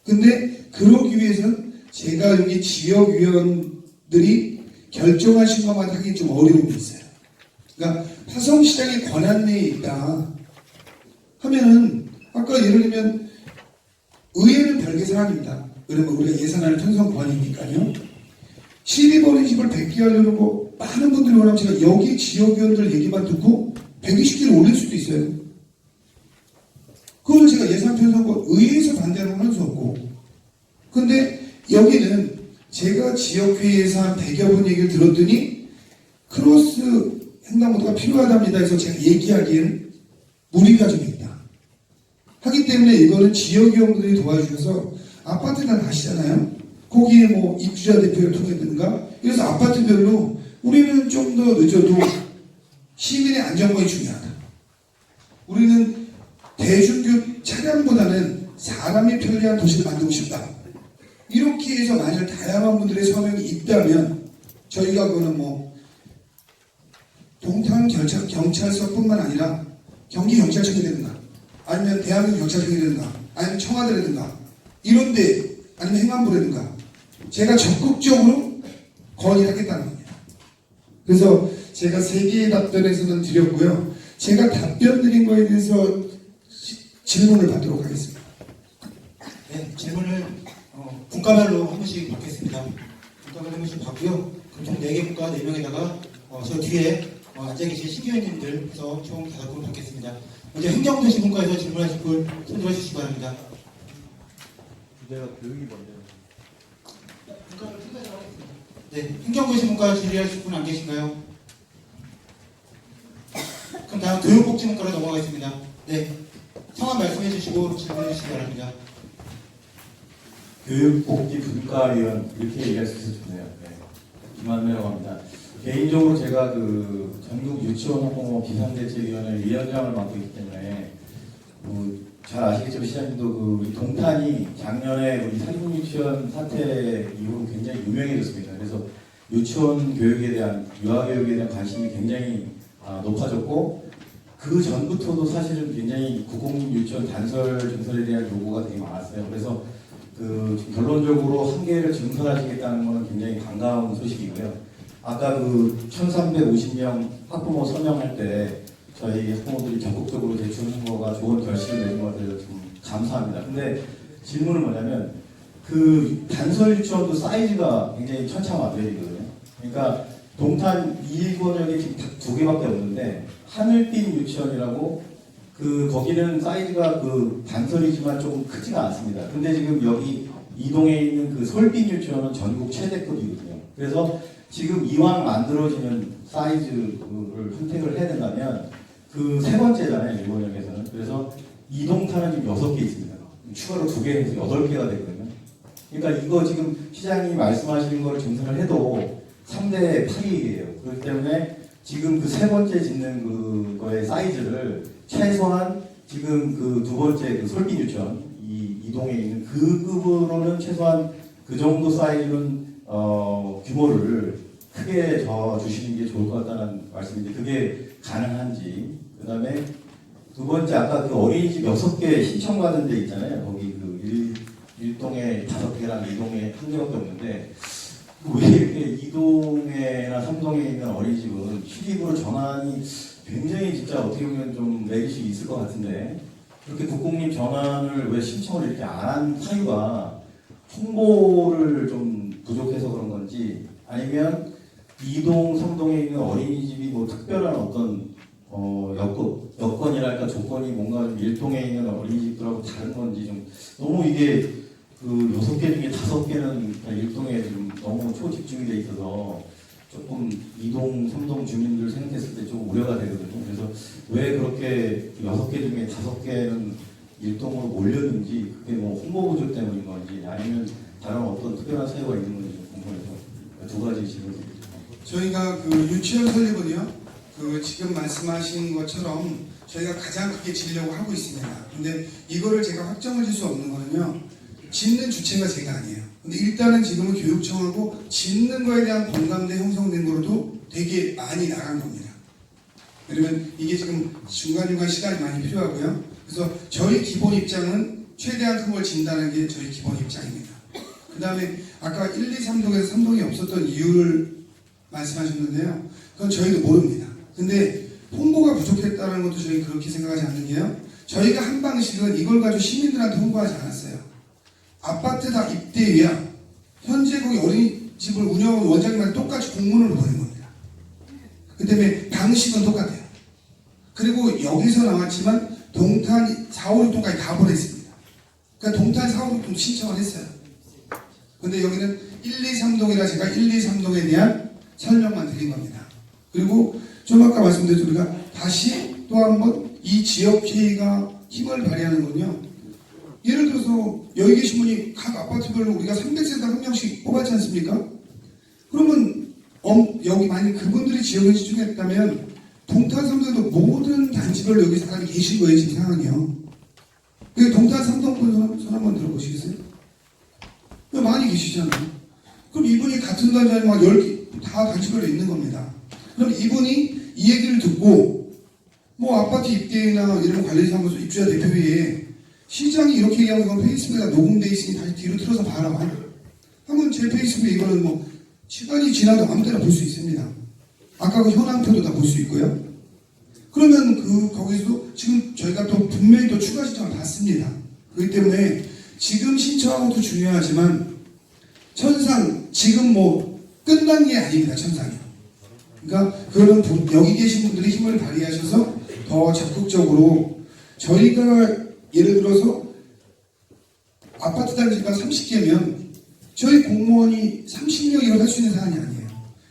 근데 그러기 위해서는 제가 여기 지역위원들이 결정하신 것만 하기 좀 어려움이 있어요. 그러니까 화성시장의 권한 내에 있다 하면은 아까 예를 들면 의회는 별개 사안입니다. 왜냐면 우리가 예산안을 편성권이니까요. 12번의 집을 100개 하려는 거 많은 분들이 원하면 제가 여기 지역위원들 얘기만 듣고 120개를 올릴 수도 있어요. 그걸 제가 예산 편성과 의회에서 반대를 할 수 없고. 근데 여기는 제가 지역회의에서 한 100여 분 얘기를 들었더니 크로스 횡단보도가 필요하답니다 해서 제가 얘기하기에는 무리가 좀 있다. 하기 때문에 이거는 지역위원들이 도와주셔서 아파트 다 아시잖아요. 거기에 뭐 입주자 대표를 통해든가 그래서 아파트별로 우리는 좀 더 늦어도 시민의 안전권이 중요하다. 우리는 대중교통 차량보다는 사람이 편리한 도시를 만들고 싶다. 이렇게 해서 만약 다양한 분들의 서명이 있다면 저희가 그거는 뭐 동탄 경찰서뿐만 아니라 경기경찰청이 되든가 아니면 대한민국 경찰청이 되든가 아니면 청와대라든가 이런데 아니면 행안부라든가 제가 적극적으로 건의를 하겠다는 겁니다. 그래서 제가 3개의 답변에서는 드렸고요. 제가 답변 드린 거에 대해서 질문을 받도록 하겠습니다. 네, 질문을 분과별로 한 분씩 받겠습니다. 분과별로 한 분씩 받고요. 그럼 총 4개 분과 4명에다가 저 뒤에 앉아 계신 신규위원님들 해서 총 5분 받겠습니다. 먼저 행정도시 분과에서 질문하실 분 손 들어주시기 바랍니다. 내가 교육이 먼저. 분과를 순서대로 하겠습니다. 네, 행정도시 분과 질의하실 분 안 계신가요? 그럼 다음 교육복지분과로 넘어가겠습니다. 네, 성함 말씀해 주시고 질문해 주시기 바랍니다. 교육복지분과위원 이렇게 얘기할 수 있어서 좋네요. 네. 김한매라고 합니다. 개인적으로 제가 그 전국 유치원 학부모 비상대책위원회 위원장을 맡고 있기 때문에 잘 아시겠지만 시장님도 그 동탄이 작년에 우리 사립 유치원 사태 이후로 굉장히 유명해졌습니다. 그래서 유치원 교육에 대한 유아교육에 대한 관심이 굉장히 높아졌고 그 전부터도 사실은 굉장히 국공립 유치원 단설 증설에 대한 요구가 되게 많았어요. 그래서 결론적으로 한계를 증설하시겠다는 것은 굉장히 반가운 소식이고요. 아까 1350명 학부모 서명할 때 저희 학부모들이 적극적으로 제출한 거가 좋은 결실을 내는 것 같아서 좀 감사합니다. 근데 질문은 뭐냐면 단설 유치원도 사이즈가 굉장히 천차만별이거든요. 그러니까 동탄 2권역이 지금 2개밖에 없는데 하늘빛 유치원이라고 거기는 사이즈가 단설이지만 조금 크지가 않습니다. 근데 지금 여기 이동에 있는 솔빛 유치원은 전국 최대급이거든요. 그래서 지금 이왕 만들어지는 사이즈를 선택을 해야 된다면 3번째잖아요, 일본역에서는. 그래서 이동탄은 지금 6개 있습니다. 추가로 2개 해서 8개가 되거든요. 그러니까 이거 지금 시장님이 말씀하시는 걸 증설을 해도 3대 8이에요. 그렇기 때문에 지금 3번째 짓는 거의 사이즈를 최소한 지금 2번째 솔빛 유치원 이동에 있는 급으로는 최소한 그 정도 사이즈는 규모를 크게 더 주시는 게 좋을 것 같다는 말씀인데 그게 가능한지. 그 다음에 2번째 아까 어린이집 6개 신청받은 데 있잖아요. 거기 일동에 5개랑 이동에 1개밖에 없는데 왜 이렇게 이동에나 삼동에 있는 어린이집은 시립으로 전환이 굉장히 진짜 어떻게 보면 좀 메리트가 있을 것 같은데 그렇게 국공립 전환을 왜 신청을 이렇게 안 한 사유가 홍보를 좀 부족해서 그런 건지 아니면 이동, 삼동에 있는 어린이집이 뭐 특별한 어떤 여건이랄까 조건이 뭔가 좀 일동에 있는 어린이집들하고 다른 건지 좀 너무 이게 6개 중에 5개는 일동에 좀 너무 초집중이 돼 있어서 조금 이동, 삼동 주민들 생각했을 때 조금 우려가 되거든요. 그래서 왜 그렇게 6개 중에 5개는 일동으로 몰렸는지 그게 뭐 홍보 부족 때문인 건지 아니면 다른 어떤 특별한 사유가 있는 건지 좀 궁금해서 2가지 질문 드립니다. 저희가 유치원 설립은요, 지금 말씀하신 것처럼 저희가 가장 크게 지으려고 하고 있습니다. 근데 이거를 제가 확정을 줄 수 없는 거는요, 짓는 주체가 제가 아니에요. 근데 일단은 지금은 교육청하고 짓는 거에 대한 공감대 형성된 거로도 되게 많이 나간 겁니다. 그러면 이게 지금 중간중간 시간이 많이 필요하고요. 그래서 저희 기본 입장은 최대한 큰 걸 짓는다는 게 저희 기본 입장입니다. 그 다음에 아까 1, 2, 3동에서 3동이 없었던 이유를 말씀하셨는데요. 그건 저희도 모릅니다. 근데 홍보가 부족했다는 것도 저희 그렇게 생각하지 않는 게요. 저희가 한 방식은 이걸 가지고 시민들한테 홍보하지 않았어요. 아파트 다 입대 위한 현재 거기 어린이집을 운영하는 원장님한테 똑같이 공문을 보낸 겁니다. 그 때문에 방식은 똑같아요. 그리고 여기서 나왔지만 동탄 4, 5, 6동까지 다 보냈습니다. 그러니까 동탄 4, 5, 6동 신청을 했어요. 근데 여기는 1, 2, 3동이라 제가 1, 2, 3동에 대한 설명만 드린 겁니다. 그리고 좀 아까 말씀드렸죠. 우리가 다시 또 한번 이 지역회의가 힘을 발휘하는 건요. 예를 들어서 여기 계신 분이 각 아파트별로 우리가 300세대 한 명씩 뽑았지 않습니까? 그러면 여기 만약 그분들이 지역에 집중했다면 동탄 3동에도 모든 단지별로 여기 사람이 계신 거예요. 지금 상황이요. 동탄 3동 분 손 한번 들어보시겠어요? 많이 계시잖아요. 그럼 이분이 같은 단지에 막 10개 다 단지별로 있는 겁니다. 그럼 이분이 이 얘기를 듣고 뭐 아파트 입대나 이런 관리사무소 입주자 대표회의에 시장이 이렇게 얘기하면 이건 페이스북에 녹음돼 있으니 다시 뒤로 틀어서 봐라. 하면 제 페이스북에 이거는 뭐 시간이 지나도 아무 때나 볼 수 있습니다. 아까 그 현황표도 다 볼 수 있고요. 그러면 거기서도 지금 저희가 또 분명히 또 추가 신청을 받습니다. 그렇기 때문에 지금 신청한 것도 중요하지만 천상 지금 뭐 끝난 게 아닙니다. 천상이. 그러니까 그거는 여기 계신 분들이 힘을 발휘하셔서 더 적극적으로 저희가 예를 들어서 아파트 단지가 30개면 저희 공무원이 30명 이걸 할 수 있는 상황이 아니에요.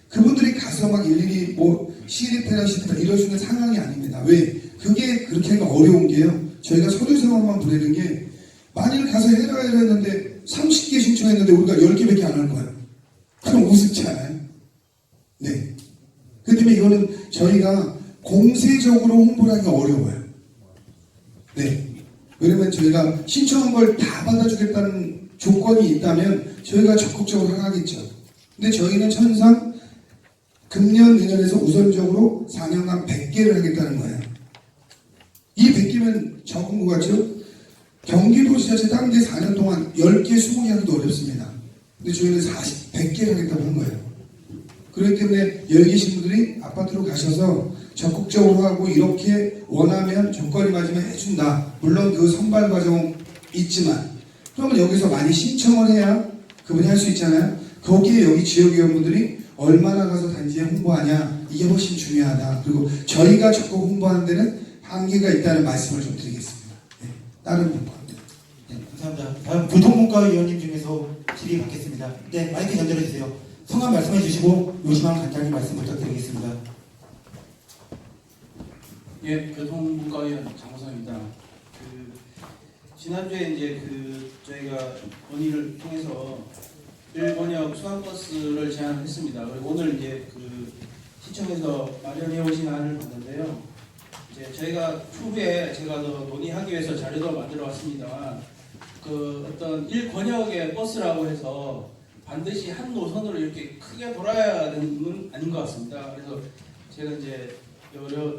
그분들이 가서 막 일일이 뭐 시립해라 이러시는 상황이 아닙니다. 왜? 그게 그렇게 하기가 어려운 게요. 저희가 서류상황만 보내는 게 만일 가서 해라 했는데 30개 신청했는데 우리가 10개밖에 안 할 거예요. 그럼 우습지 않아요? 네. 그 때문에 이거는 저희가 공세적으로 홍보를 하기가 어려워요. 네. 왜냐면 저희가 신청한 걸 다 받아주겠다는 조건이 있다면 저희가 적극적으로 하겠죠. 근데 저희는 천상 금년, 내년에서 우선적으로 4년간 100개를 하겠다는 거예요. 이 100개면 적은 것 같죠? 경기도 지자체 다른 데 4년 동안 10개, 20개 하기도 어렵습니다. 근데 저희는 100개를 하겠다고 한 거예요. 그렇기 때문에 여기 계신 분들이 아파트로 가셔서 적극적으로 하고 이렇게 원하면 조건이 맞으면 해준다. 물론 그 선발 과정 있지만 그러면 여기서 많이 신청을 해야 그분이 할 수 있잖아요. 거기에 여기 지역위원분들이 얼마나 가서 단지에 홍보하냐 이게 훨씬 중요하다. 그리고 저희가 적극 홍보하는 데는 한계가 있다는 말씀을 좀 드리겠습니다. 네, 다른 분과. 네, 감사합니다. 다음 교통문과위원님 중에서 질의 받겠습니다. 네, 마이크 전달해 주세요. 성함 말씀해 주시고 요지만 간단히 말씀 부탁드리겠습니다. 예, 교통문과위원 장호성입니다. 지난주에 이제 저희가 논의를 통해서 1번역 수강버스를 제안을 했습니다. 그리고 오늘 이제 시청에서 마련해 오신 안을 봤는데요. 이제 저희가 추후에 제가 더 논의하기 위해서 자료도 만들어 왔습니다만 어떤 1권역의 버스라고 해서 반드시 한 노선으로 이렇게 크게 돌아야 되는 건 아닌 것 같습니다. 그래서 제가 이제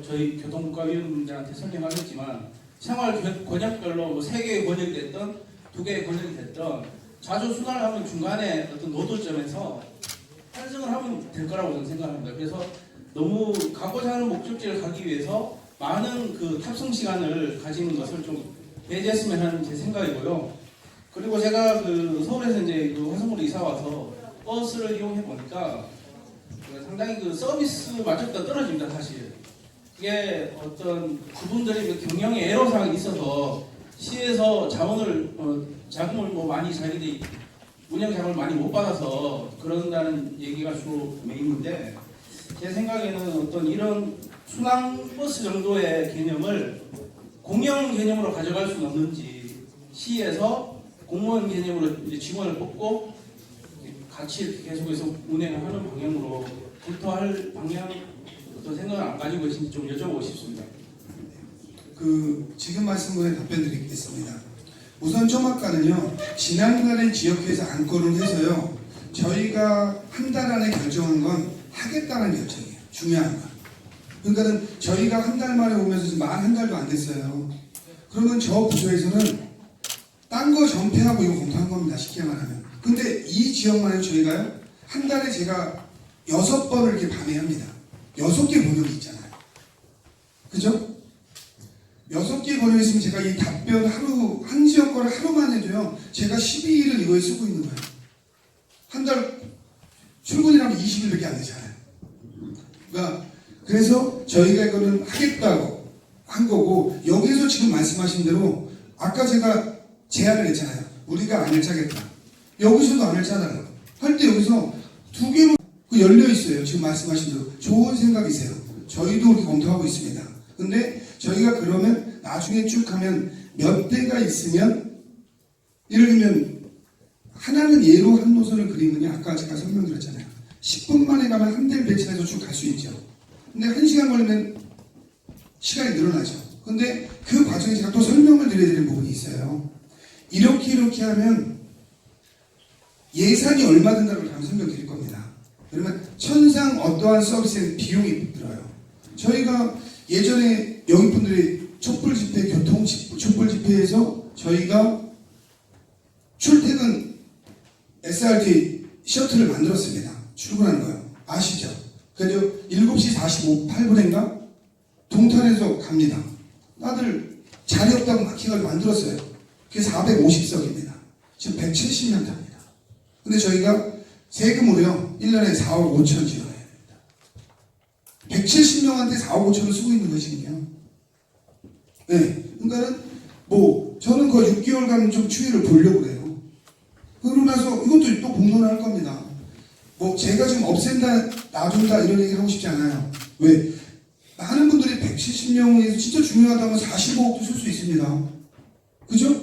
저희 교통문과위원님들한테 설명하겠지만 생활 권역별로 3개의 권역이 됐던 2개의 권역이 됐던 자주 수강을 하면 중간에 어떤 노도점에서 환승을 하면 될 거라고 저는 생각합니다. 그래서 너무 가고자 하는 목적지를 가기 위해서 많은 탑승 시간을 가지는 것을 좀 배제했으면 하는 제 생각이고요. 그리고 제가 서울에서 이제 화성으로 이사 와서 버스를 이용해 보니까 상당히 서비스 만족도가 떨어집니다, 사실. 그게 어떤 그분들이 경영에 애로사항이 있어서 시에서 자금을 많이 자기들이 운영 자금을 많이 못 받아서 그런다는 얘기가 주로 메인인데 제 생각에는 어떤 이런 순환버스 정도의 개념을 공영 개념으로 가져갈 수는 없는지 시에서 공무원 개념으로 이제 직원을 뽑고 같이 이렇게 계속해서 운행을 하는 방향으로 검토할 방향 어떤 생각을 안 가지고 계신지 좀 여쭤보고 싶습니다. 지금 말씀드린 답변 드리겠습니다. 우선 좀 아까는요, 지난달에 지역회에서 안건을 해서요, 저희가 한 달 안에 결정한 건 하겠다는 결정이에요. 중요한 건. 그러니까는 저희가 한 달 만에 오면서 지금 만 한 달도 안 됐어요. 그러면 저 부서에서는 딴 거 전폐하고 이거 검토한 겁니다. 쉽게 말하면. 근데 이 지역만에 저희가요, 한 달에 제가 6번을 이렇게 밤에 합니다. 6개 번역이 있잖아요. 그죠? 6개 번역이 있으면 제가 이 답변 한 지역 거를 하루만 해도요, 제가 12일을 이거에 쓰고 있는 거예요. 한 달 출근이라면 20일밖에 안 되잖아요. 그러니까 그래서 저희가 이거는 하겠다고 한 거고, 여기서 지금 말씀하신 대로 아까 제가 제안을 했잖아요. 우리가 안을 짜겠다. 여기서도 안을 짜달라고 할 때 여기서 두 개로 열려 있어요. 지금 말씀하신 대로 좋은 생각이세요. 저희도 그렇게 검토하고 있습니다. 근데 저희가 그러면 나중에 쭉 하면 몇 대가 있으면, 예를 들면 하나는 예로 한 노선을 그리느냐, 아까 제가 설명드렸잖아요. 10분 만에 가면 한 대를 배치해서 쭉 갈 수 있죠. 근데 1시간 걸리면 시간이 늘어나죠. 근데 그 과정에 제가 또 설명을 드려야 되는 부분이 있어요. 이렇게 하면 예산이 얼마 든다고 다음 설명드릴 겁니다. 그러면 천상 어떠한 서비스에 비용이 들어요. 저희가 예전에 여기 분들이 촛불 집회, 촛불 집회에서 저희가 출퇴근 SRT 셔틀을 만들었습니다. 출근하는 거요. 아시죠? 그래서 7시 48분인가 동탄에서 갑니다. 다들 자리 없다고 막혀가지고 만들었어요. 그게 450석입니다. 지금 170명 탑니다. 근데 저희가 세금으로요 1년에 4억 5천 지원해야 됩니다. 170명한테 4억 5천을 쓰고 있는 것이거든요. 네, 그러니까는 뭐 저는 거의 6개월간 좀 추이를 보려고 그래요. 그러고 나서 이것도 또 공론을 할 겁니다. 뭐 제가 지금 없앤다, 놔준다 이런 얘기 하고 싶지 않아요. 왜? 많은 분들이 170명에서 진짜 중요하다면 45억도 쓸 수 있습니다. 그죠?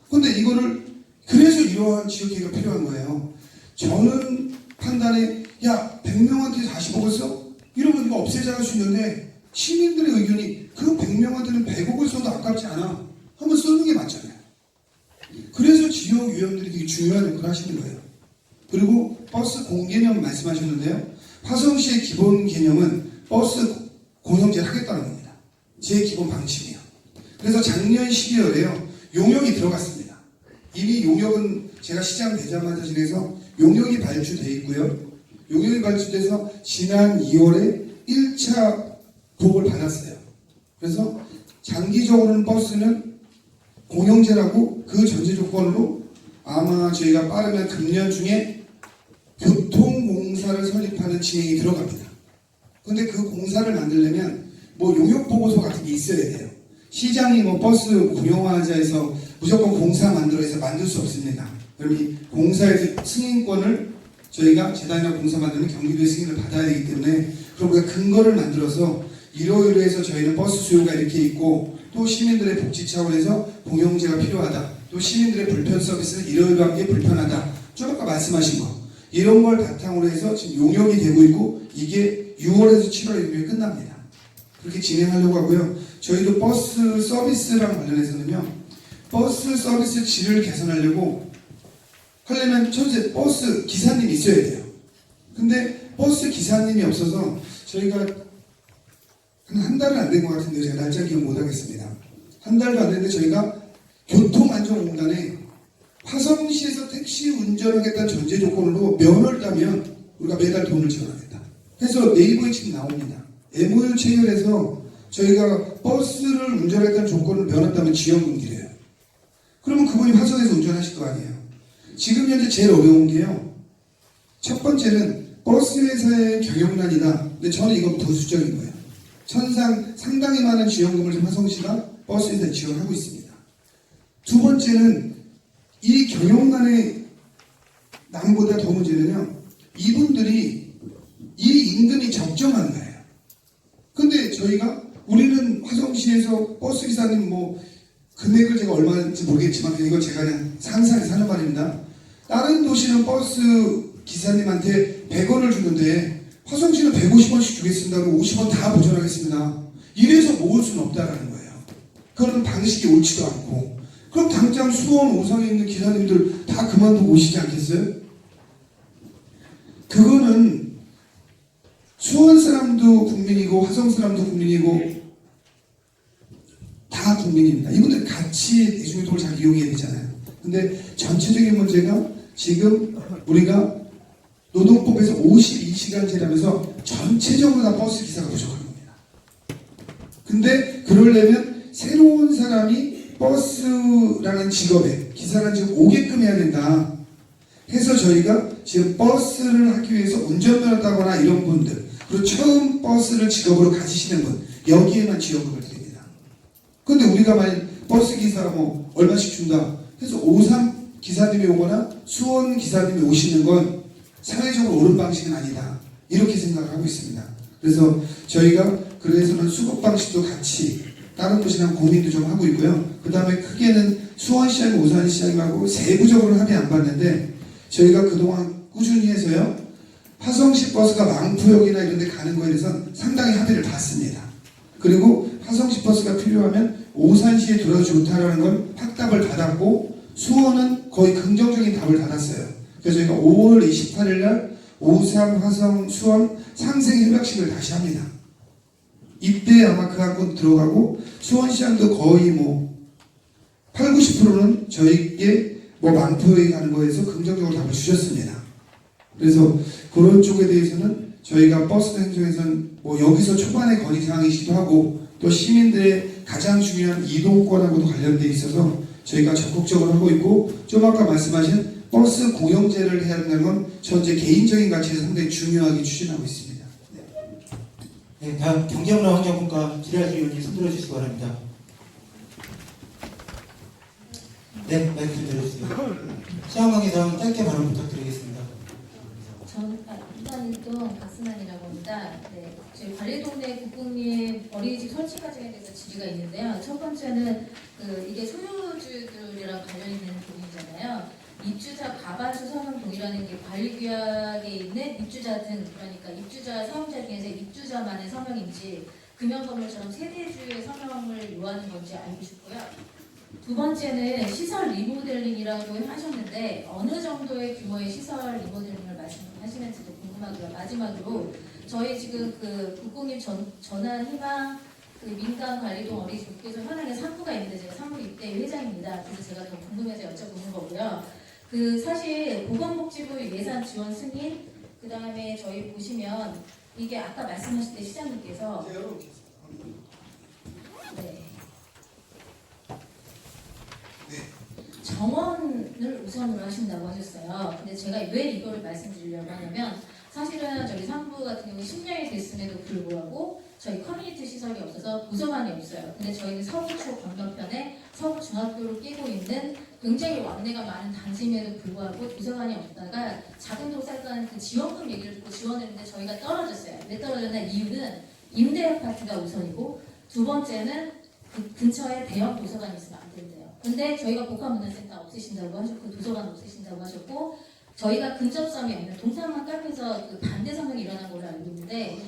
근데 이거를 그래서 이러한 지역계획가 필요한 거예요. 저는 판단에 야 100명한테 40억을 써? 이러면 이거 없애자 할 수 있는데 시민들의 의견이 그 100명한테는 100억을 써도 아깝지 않아. 한번 쓰는 게 맞잖아요. 그래서 지역위원들이 되게 중요한 역할을 하시는 거예요. 그리고 버스 공개념 말씀하셨는데요. 화성시의 기본 개념은 버스 공영제를 하겠다는 겁니다. 제 기본 방침이에요. 그래서 작년 12월에요. 용역이 들어갔습니다. 이미 용역은 제가 시장 되자마자 지내서 용역이 발주돼 있고요. 용역이 발주돼서 지난 2월에 1차 도움을 받았어요. 그래서 장기적으로는 버스는 공영제라고 그 전제 조건으로 아마 저희가 빠르면 금년 중에 교통공사를 설립하는 진행이 들어갑니다. 근데 그 공사를 만들려면 뭐 용역보고서 같은 게 있어야 돼요. 시장이 뭐 버스 공영화하자 해서 무조건 공사 만들어서 만들 수 없습니다. 그럼 이 공사에서 승인권을 저희가 재단이나 공사 만들면 경기도의 승인을 받아야 되기 때문에 그럼 우리가 근거를 만들어서 이러이러해서 저희는 버스 수요가 이렇게 있고 또 시민들의 복지 차원에서 공영제가 필요하다. 또 시민들의 불편 서비스는 이러이러한 게 불편하다. 좀 아까 말씀하신 거. 이런 걸 바탕으로 해서 지금 용역이 되고 있고 이게 6월에서 7월에 끝납니다. 그렇게 진행하려고 하고요. 저희도 버스 서비스랑 관련해서는요. 버스 서비스 질을 개선하려고 하려면 첫째 버스 기사님이 있어야 돼요. 근데 버스 기사님이 없어서 저희가 한 달은 안 된 것 같은데 제가 날짜 기억 못 하겠습니다. 한 달도 안 됐는데 저희가 교통안전공단에 화성시에서 택시 운전하겠다는 전제 조건으로 면허를 따면 우리가 매달 돈을 지원하겠다. 해서 네이버에 지금 나옵니다. MOU 체결해서 저희가 버스를 운전하겠다는 조건을 면허 따면 지원금 드려요. 그러면 그분이 화성에서 운전하실 거 아니에요. 지금 현재 제일 어려운 게요. 첫 번째는 버스 회사의 경영난이다. 근데 저는 이건 부수적인 거예요. 상당히 많은 지원금을 지금 화성시가 버스 회사에 지원하고 있습니다. 두 번째는 이 경영난의 남보다 더 문제는요. 이분들이 이 임금이 적정한 거예요. 근데 저희가 우리는 화성시에서 버스 기사님 뭐 금액을 제가 얼마인지 모르겠지만 이걸 제가 그냥 상상해서 하는 말입니다. 다른 도시는 버스 기사님한테 100원을 주는데 화성시는 150원씩 주겠습니다고 50원 다 보전하겠습니다. 이래서 모을 수는 없다라는 거예요. 그런 방식이 옳지도 않고 그럼 당장 수원, 오산에 있는 기사님들 다 그만두고 오시지 않겠어요? 그거는 수원 사람도 국민이고 화성 사람도 국민이고 다 국민입니다. 이분들 같이 대중교통을 잘 이용해야 되잖아요. 근데 전체적인 문제가 지금 우리가 노동법에서 52시간제라면서 전체적으로 다 버스 기사가 부족한 겁니다. 근데 그러려면 새로운 사람이 버스라는 직업에 기사를 지금 오게끔 해야 된다 해서 저희가 지금 버스를 하기 위해서 운전면허 따거나 이런 분들 그리고 처음 버스를 직업으로 가지시는 분 여기에만 지원금을 드립니다. 근데 우리가 만약 버스 기사 뭐 얼마씩 준다 해서 오산 기사님이 오거나 수원 기사님이 오시는 건 사회적으로 옳은 방식은 아니다. 이렇게 생각하고 있습니다. 그래서 저희가 그래서는 수급 방식도 같이 다른 곳이랑 고민도 좀 하고 있고요. 그 다음에 크게는 수원시장, 오산시장하고 세부적으로는 합의 안 봤는데 저희가 그동안 꾸준히 해서요. 화성시 버스가 망포역이나 이런 데 가는 거에 대해서는 상당히 합의를 봤습니다. 그리고 화성시 버스가 필요하면 오산시에 들어도 좋다라는 건 확답을 받았고 수원은 거의 긍정적인 답을 받았어요. 그래서 저희가 5월 28일 날 오산, 화성, 수원 상생 협약식을 다시 합니다. 이때 아마 그 안건 들어가고 수원시장도 거의 뭐 8, 90%는 저희에게 뭐 망포에 가는 거에서 긍정적으로 답을 주셨습니다. 그래서 그런 쪽에 대해서는 저희가 버스 행정에서는 뭐 여기서 초반에 건의사항이기도 하고 또 시민들의 가장 중요한 이동권하고도 관련돼 있어서 저희가 적극적으로 하고 있고 좀 아까 말씀하신 버스 공영제를 해야 한다는 건 현재 개인적인 가치에서 상당히 중요하게 추진하고 있습니다. 네, 다음 경제문화 환경분과 기라주 의원님 손들어 주시기 바랍니다. 네, 마이크 좀 들어주세요. 시장관계상 짧게 발언 부탁드리겠습니다. 이관일동 박승환이라고 합니다. 네, 저희 관리동네 국공립 어린이집 설치 과정에 대해서 질의가 있는데요. 첫 번째는 이게 소유주들이랑 관련이 되는 부분이잖아요. 입주자 과반수 서명 동의라는 게 관리규약에 있는 입주자 등 그러니까 입주자 사용자 중에서 입주자만의 서명인지 금연건물처럼 세대주의 서명을 요하는 건지 알고 싶고요. 두 번째는 시설 리모델링이라고 하셨는데 어느 정도의 규모의 시설 리모델링을 말씀하시는지도 궁금하고요. 마지막으로 저희 지금 그 국공립 전환 희망 그 민간관리동 어린이집 국에서 현황에 상부가 있는데 제가 상부 입대 회장입니다. 그래서 제가 더 궁금해서 여쭤보는 거고요. 그 사실 보건복지부 예산 지원 승인 그 다음에 저희 보시면 이게 아까 말씀하실 때 시장님께서 네. 정원을 우선으로 하신다고 하셨어요. 근데 제가 왜 이거를 말씀드리려고 하냐면 사실은 저희 상부 같은 경우 10년이 됐음에도 불구하고 저희 커뮤니티 시설이 없어서 도서관이 없어요. 근데 저희는 서구초 건너편에 서구중학교를 끼고 있는 굉장히 왕래가 많은 단지임에도 불구하고 도서관이 없다가 작은 도서관 그 지원금 얘기를 듣고 지원했는데 저희가 떨어졌어요. 왜 떨어졌나 이유는 임대 아파트가 우선이고 두 번째는 그 근처에 대형 도서관이 있으면 안 된대요. 근데 저희가 복합문화센터 없애신다고 하셨고 도서관 없애신다고 하셨고 저희가 근접점이 없는 동산만 깔면서 그 반대 성명이 일어난 걸로 알고 있는데 네?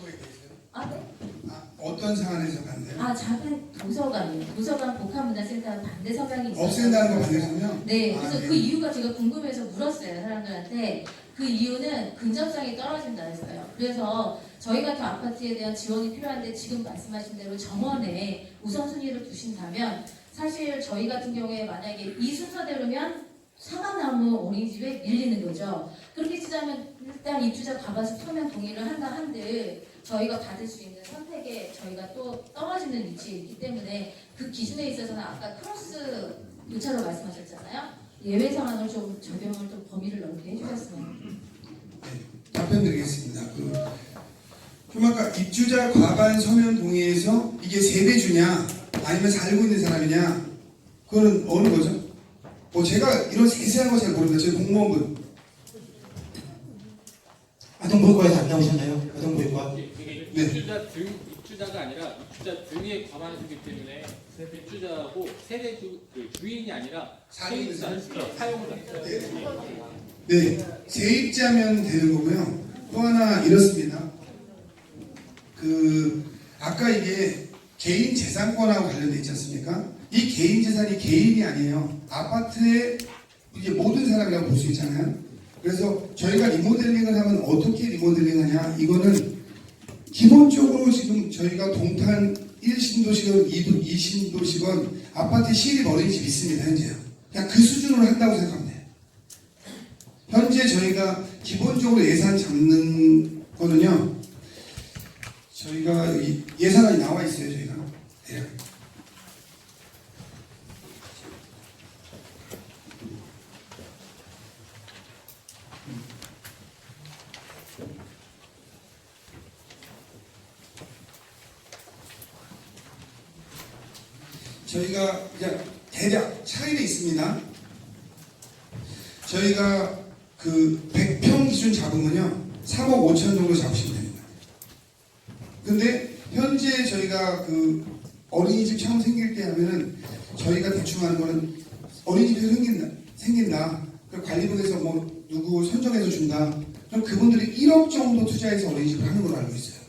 어떤 사안에서 반대요? 작은 도서관이요. 도서관 복합문화센터 반대 성명이 있어요. 없앤다는 거 반대 성명? 네, 그래서 네. 그 이유가 제가 궁금해서 물었어요 사람들한테. 그 이유는 근접성이 떨어진다 했어요. 그래서 저희 같은 아파트에 대한 지원이 필요한데 지금 말씀하신 대로 정원에 우선순위를 두신다면 사실 저희 같은 경우에 만약에 이 순서대로면 사과나무 어린이집에 밀리는 거죠. 그렇게 치자면 일단 입주자 과반수 서명 동의를 한다 한들 저희가 받을 수 있는 선택에 저희가 또 떨어지는 위치에 있기 때문에 그 기준에 있어서는 아까 크로스 교차로 말씀하셨잖아요. 예외 상황을 좀 적용을 좀 범위를 넓게 해주셨으면. 답변 드리겠습니다. 좀 아까 입주자 과반 서명 동의에서 이게 세대주냐 아니면 살고 있는 사람이냐 그거는 어느 거죠? 제가 이런 세세한 거 잘 모릅니다. 저희 공무원분 아동보육과에서 안 나오셨나요? 아동보육과. 이게 네. 입주자가 아니라 입주자 등의 과반수기 때문에 입주자고 세대주 주인이 아니라 사용자 사용자. 네, 세입자면 되는 거고요. 또 하나 이렇습니다. 아까 이게 개인 재산권하고 관련돼 있지 않습니까? 이 개인 재산이 개인이 아니에요. 아파트의 이게 모든 사람이라고 볼 수 있잖아요. 그래서 저희가 리모델링을 하면 어떻게 리모델링하냐? 이거는 기본적으로 지금 저희가 동탄 1신도시건 2신도시건 아파트 시립 어린이집 있습니다. 현재요. 그냥 그 수준으로 한다고 생각하면 돼요. 현재 저희가 기본적으로 예산 잡는 거는요. 저희가 예산안이 나와 있어요. 저희가. 네. 저희가 이제 대략 차이는 있습니다. 저희가 그 100평 기준 잡으면요 3억 5천 정도 잡으시면 됩니다. 근데 현재 저희가 그 어린이집 처음 생길 때 하면은 저희가 대충 하는 거는 어린이집이 생긴다. 그 관리부에서 뭐 누구 선정해서 준다. 그럼 그분들이 1억 정도 투자해서 어린이집을 하는 걸로 알고 있어요.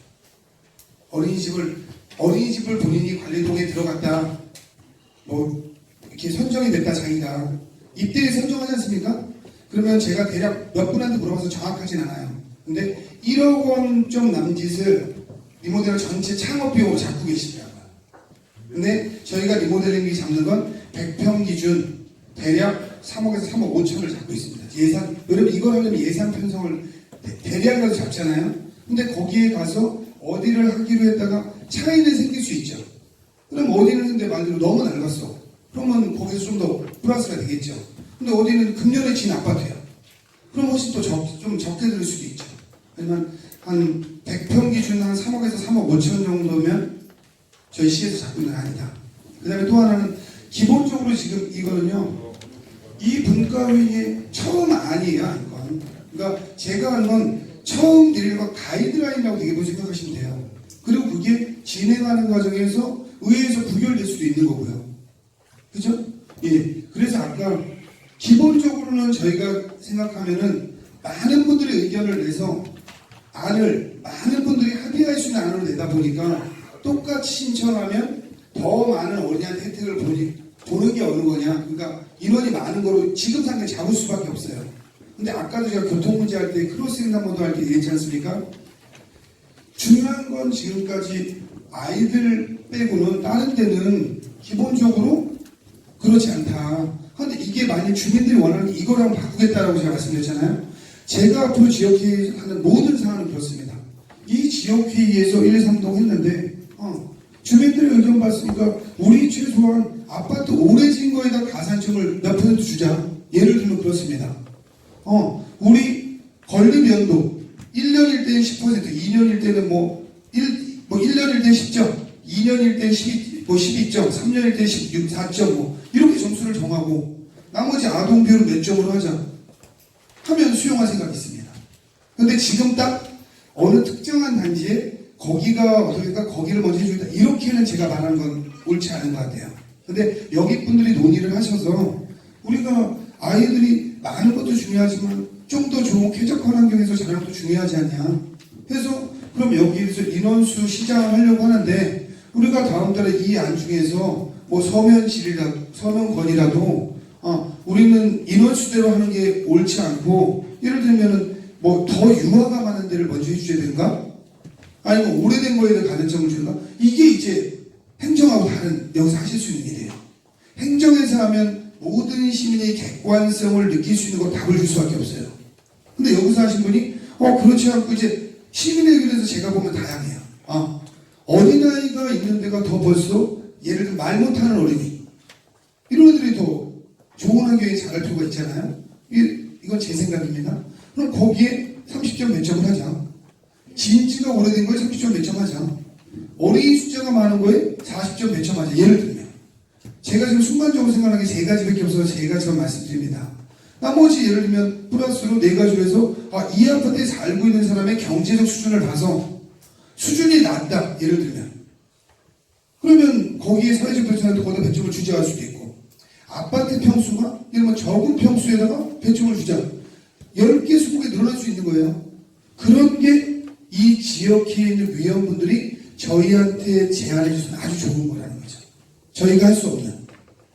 어린이집을 본인이 관리동에 들어갔다. 뭐 이렇게 선정이 됐다 자기가 입대에 선정하지 않습니까? 그러면 제가 대략 몇 분한테 물어봐서 정확하진 않아요. 근데 1억 원 좀 남짓을 리모델링 전체 창업비용으로 잡고 계시더라고요. 근데 저희가 리모델링비 잡는 건 100평 기준 대략 3억에서 3억 5천을 잡고 있습니다. 예산, 여러분 이걸 하려면 예산 편성을 대략이라도 잡잖아요. 근데 거기에 가서 어디를 하기로 했다가 차이는 생길 수 있죠. 그럼 어디는 근데 말대로 너무 낡았어. 그러면 거기서 좀 더 플러스가 되겠죠. 근데 어디는 금년에 진 아파트야. 그럼 훨씬 또 좀 적게 들을 수도 있죠. 하지만 한 100평 기준 한 3억에서 3억 5천 정도면 저희 시에서 잡고 있는 건 아니다. 그 다음에 또 하나는 기본적으로 지금 이거는요. 이 분과회의 처음 아니에요. 이건. 그러니까 제가 하는 건 처음 드리는 건 가이드라인이라고 되게 생각하시면 돼요. 그리고 그게 진행하는 과정에서 의회에서 부결될 수도 있는 거고요. 그죠? 예. 그래서 아까 기본적으로는 저희가 생각하면은 많은 분들의 의견을 내서 안을 많은 분들이 합의할 수 있는 안으로 내다 보니까 똑같이 신청하면 더 많은 어린이한테 혜택을 보는 게 어느 거냐. 그러니까 인원이 많은 거로 지금 상황에 잡을 수밖에 없어요. 근데 아까도 제가 교통 문제 할 때 크로스 횡단보도 할 때 얘기했지 않습니까? 중요한 건 지금까지 아이들 빼고는 다른 데는 기본적으로 그렇지 않다. 그런데 이게 만약 주민들이 원하는 게 이걸 한번 바꾸겠다라고 제가 말씀드렸잖아요. 제가 앞으로 지역회의 하는 모든 사안은 그렇습니다. 이 지역회의에서 1, 3동 했는데 주민들의 의견 봤으니까 우리 최소한 아파트 오래 진 거에다 가산점을 몇 % 주자. 예를 들면 그렇습니다. 우리 건립 연도 1년일 때는 10%, 2년일 때는 1년일 때 10점, 2년일 때 12점, 3년일 때 16, 4점 이렇게 점수를 정하고 나머지 아동 비율은 몇 점으로 하자 하면 수용할 생각이 있습니다. 근데 지금 딱 어느 특정한 단지에 거기가 어떻게까 거기를 먼저 해주겠다 이렇게는 제가 말하는 건 옳지 않은 것 같아요. 근데 여기 분들이 논의를 하셔서 우리가 아이들이 많은 것도 중요하지만 좀 더 좋은 쾌적한 환경에서 자라는 것도 중요하지 않냐 해서 그럼 여기에서 인원수 시장을 하려고 하는데 우리가 다음 달에 이 안 중에서 뭐 서면건이라도 우리는 인원수대로 하는 게 옳지 않고 예를 들면은 뭐 더 유아가 많은 데를 먼저 해주셔야 되는가? 아니면 오래된 거에 대해 가능성을 주는가? 이게 이제 행정하고 다른 여기서 하실 수 있는 일이에요. 행정에서 하면 모든 시민의 객관성을 느낄 수 있는 거 답을 줄 수밖에 없어요. 근데 여기서 하신 분이 그렇지 않고 이제 시민의 의견에서 제가 보면 다양해요. 어린아이가 있는 데가 더 벌써 예를 들면 말 못하는 어린이 이런 애들이 더 좋은 환경에 자랄 필요가 있잖아요. 이건 제 생각입니다. 그럼 거기에 30점 몇 점을 하자. 진지가 오래된 거에 30점 몇 점 하자. 어린이 숫자가 많은 거에 40점 몇 점 하자. 예를 들면 제가 지금 순간적으로 생각하는 게 3가지밖에 없어서 3가지만 말씀드립니다. 나머지 예를 들면 플러스로 4가지로 해서 이 아파트에 살고 있는 사람의 경제적 수준을 봐서 수준이 낮다. 예를 들면 그러면 거기에 사회적 배점한테 거기다 배점을 주자 할 수도 있고 아파트 평수가 예를 들면 적은 평수에다가 배점을 주자 10개, 20개 늘어날 수 있는 거예요. 그런 게 이 지역회에 있는 위원분들이 저희한테 제안해 주시면 아주 좋은 거라는 거죠. 저희가 할 수 없는.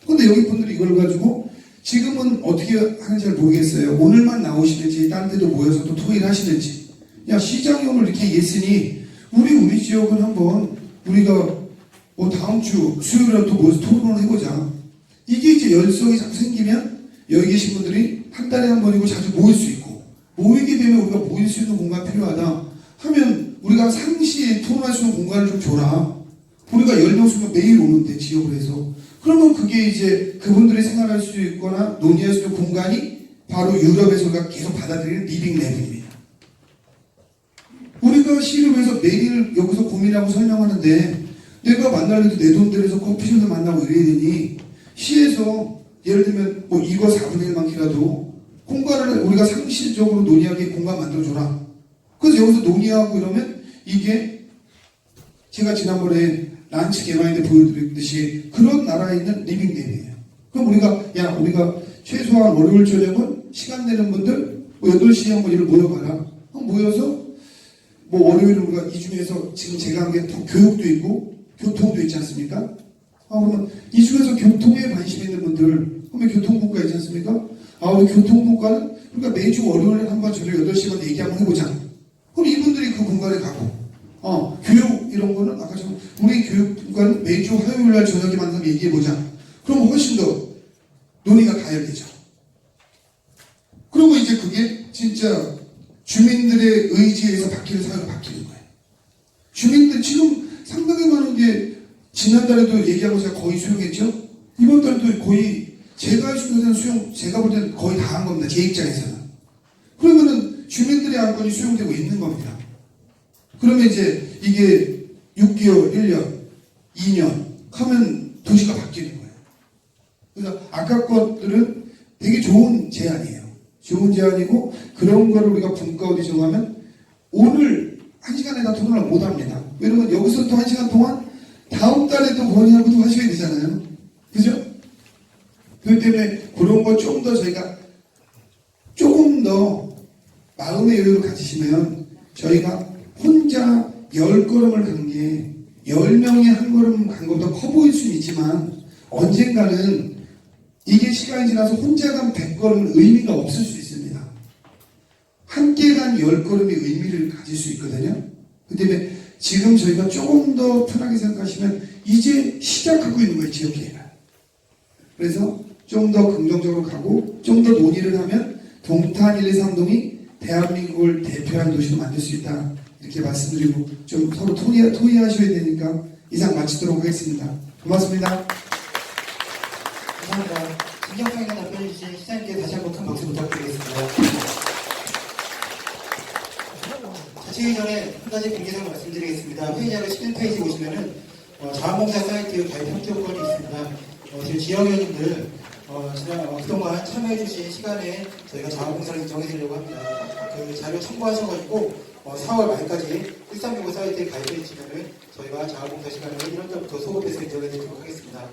근데 여기 분들이 이걸 가지고 지금은 어떻게 하는지 잘 모르겠어요. 오늘만 나오시는지 딴 데도 모여서 또 토의를 하시는지 야 시장이 오늘 이렇게 예스니 우리 지역은 한번 우리가 뭐 다음 주 수요일에 또 모여서 토론을 해보자. 이게 이제 열성이 자꾸 생기면 여기 계신 분들이 한 달에 한 번이고 자주 모일 수 있고 모이게 되면 우리가 모일 수 있는 공간 필요하다 하면 우리가 상시에 토론할 수 있는 공간을 좀 줘라. 우리가 10명수면 매일 오는데 지역을 해서 그러면 그게 이제 그분들이 생활할 수 있거나 논의할 수 있는 공간이 바로 유럽에서 우리가 계속 받아들이는 리빙 랩입니다. 우리가 시립에서 매일 여기서 고민하고 설명하는데 내가 만나려도 내 돈 들여서 커피숍도 만나고 이래야 되니 시에서 예를 들면 뭐 이거 4분의 1만키라도 공간을 우리가 상시적으로 논의하게 공간 만들어줘라. 그래서 여기서 논의하고 이러면 이게 제가 지난번에 란치 개방인데 보여드렸듯이 그런 나라에 있는 리빙랩이에요. 그럼 우리가 최소한 월요일 저녁은 시간 내는 분들 뭐 8시에 한번 이를 모여봐라. 모여서 뭐 월요일에 우리가 이 중에서 지금 제가 한 게 교육도 있고 교통도 있지 않습니까? 그러면 이 중에서 교통에 관심 있는 분들 그러면 교통국가 있지 않습니까? 우리 교통국가는 우리가 매주 월요일에 한번 저녁 8시간 얘기 한번 해보자. 그럼 이분들이 그 공간에 가고 교육 이런 거는 아까 좀 우리 교육국가는 매주 화요일 날 저녁에 만나서 얘기해보자. 그럼 훨씬 더 논의가 가열되죠. 그리고 이제 그게 진짜 주민들의 의지에 의해서 바뀌는 사회로 바뀌는 거예요. 주민들 지금 상당히 많은 게 지난달에도 얘기하고 제가 거의 수용했죠. 이번 달도 거의 제가 할 수 있는 수용 제가 볼 때는 거의 다 한 겁니다. 제 입장에서는. 그러면은 주민들의 안건이 수용되고 있는 겁니다. 그러면 이제 이게 6개월, 1년, 2년 하면 도시가 바뀌는 거예요. 그래서 아까 것들은 되게 좋은 제안이에요. 좋은 제안이고 그런 거를 우리가 분과 어디 정하면 오늘 1시간에 다 토론을 못합니다. 왜냐면 여기서 또 1시간 동안 다음 달에 또 건의하고 또 하셔야 되잖아요. 그죠? 그렇기 때문에 그런 거 좀 더 저희가 조금 더 마음의 여유를 가지시면 저희가 혼자 10걸음을 간 게 10명이 한 걸음 간 것보다 커 보일 수는 있지만 언젠가는 이게 시간이 지나서 혼자 간 100걸음은 의미가 없을 수 있습니다. 함께 간 10걸음이 의미를 가질 수 있거든요. 그 때문에 지금 저희가 조금 더 편하게 생각하시면 이제 시작하고 있는 거예요. 지역계획을. 그래서 좀 더 긍정적으로 가고 좀 더 논의를 하면 동탄 1, 2, 3동이 대한민국을 대표하는 도시로 만들 수 있다. 이렇게 말씀드리고 좀 서로 토의하셔야 되니까 이상 마치도록 하겠습니다. 고맙습니다. 감사합니다. 진정성있게 답변해 주신 시장님께 다시 한번 큰 박수 부탁드리겠습니다. 자치회의 전에 한 가지 공개사항 말씀드리겠습니다. 회의자료 11페이지 보시면은 자원봉사 사이트 가입 협조 요건이 있습니다. 지금 지역위원님들 그동안 참여해주신 시간에 저희가 자원봉사를 인정해드리려고 합니다. 그 자료 참고하셔가지고 4월 말까지 1365 사이트에 가입해 주시면은 저희가 자원봉사 시간을 1월 달부터 소급해서 인정해드리도록 하겠습니다.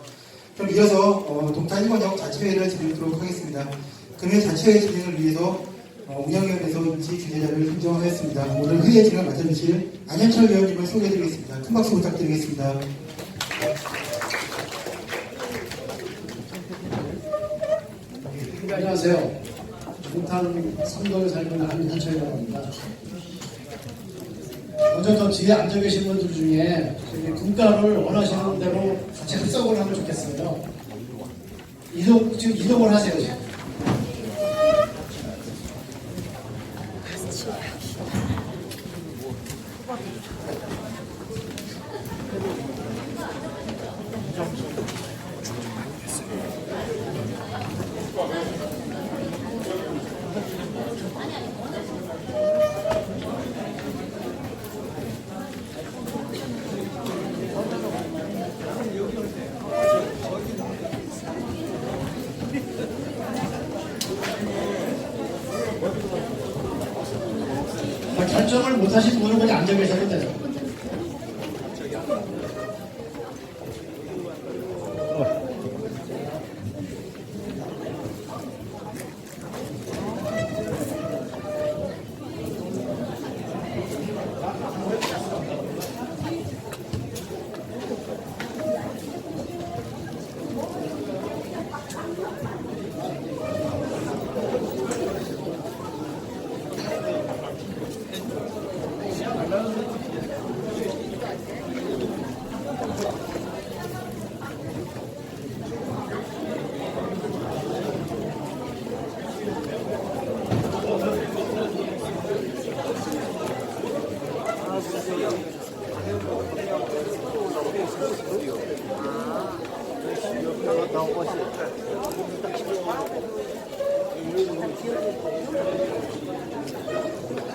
그럼 이어서 동탄 1번역 자치회의를 진행하도록 하겠습니다. 금일 자치회의 진행을 위해서 운영위원회에서 임시 주재자를 선정하였습니다. 오늘 회의 진행을 맡아주실 안현철 위원님을 소개해드리겠습니다. 큰 박수 부탁드리겠습니다. 네, 안녕하세요. 동탄 삼동에 살고 있는 안현철이라고 합니다. 먼저 저 뒤에 앉아 계신 분들 중에 국가를 원하시는 대로 같이 합석을 하면 좋겠어요. 지금 이동을 하세요. 지금. 결정을 못하신 분은 그냥 앉아 계셔도 돼요.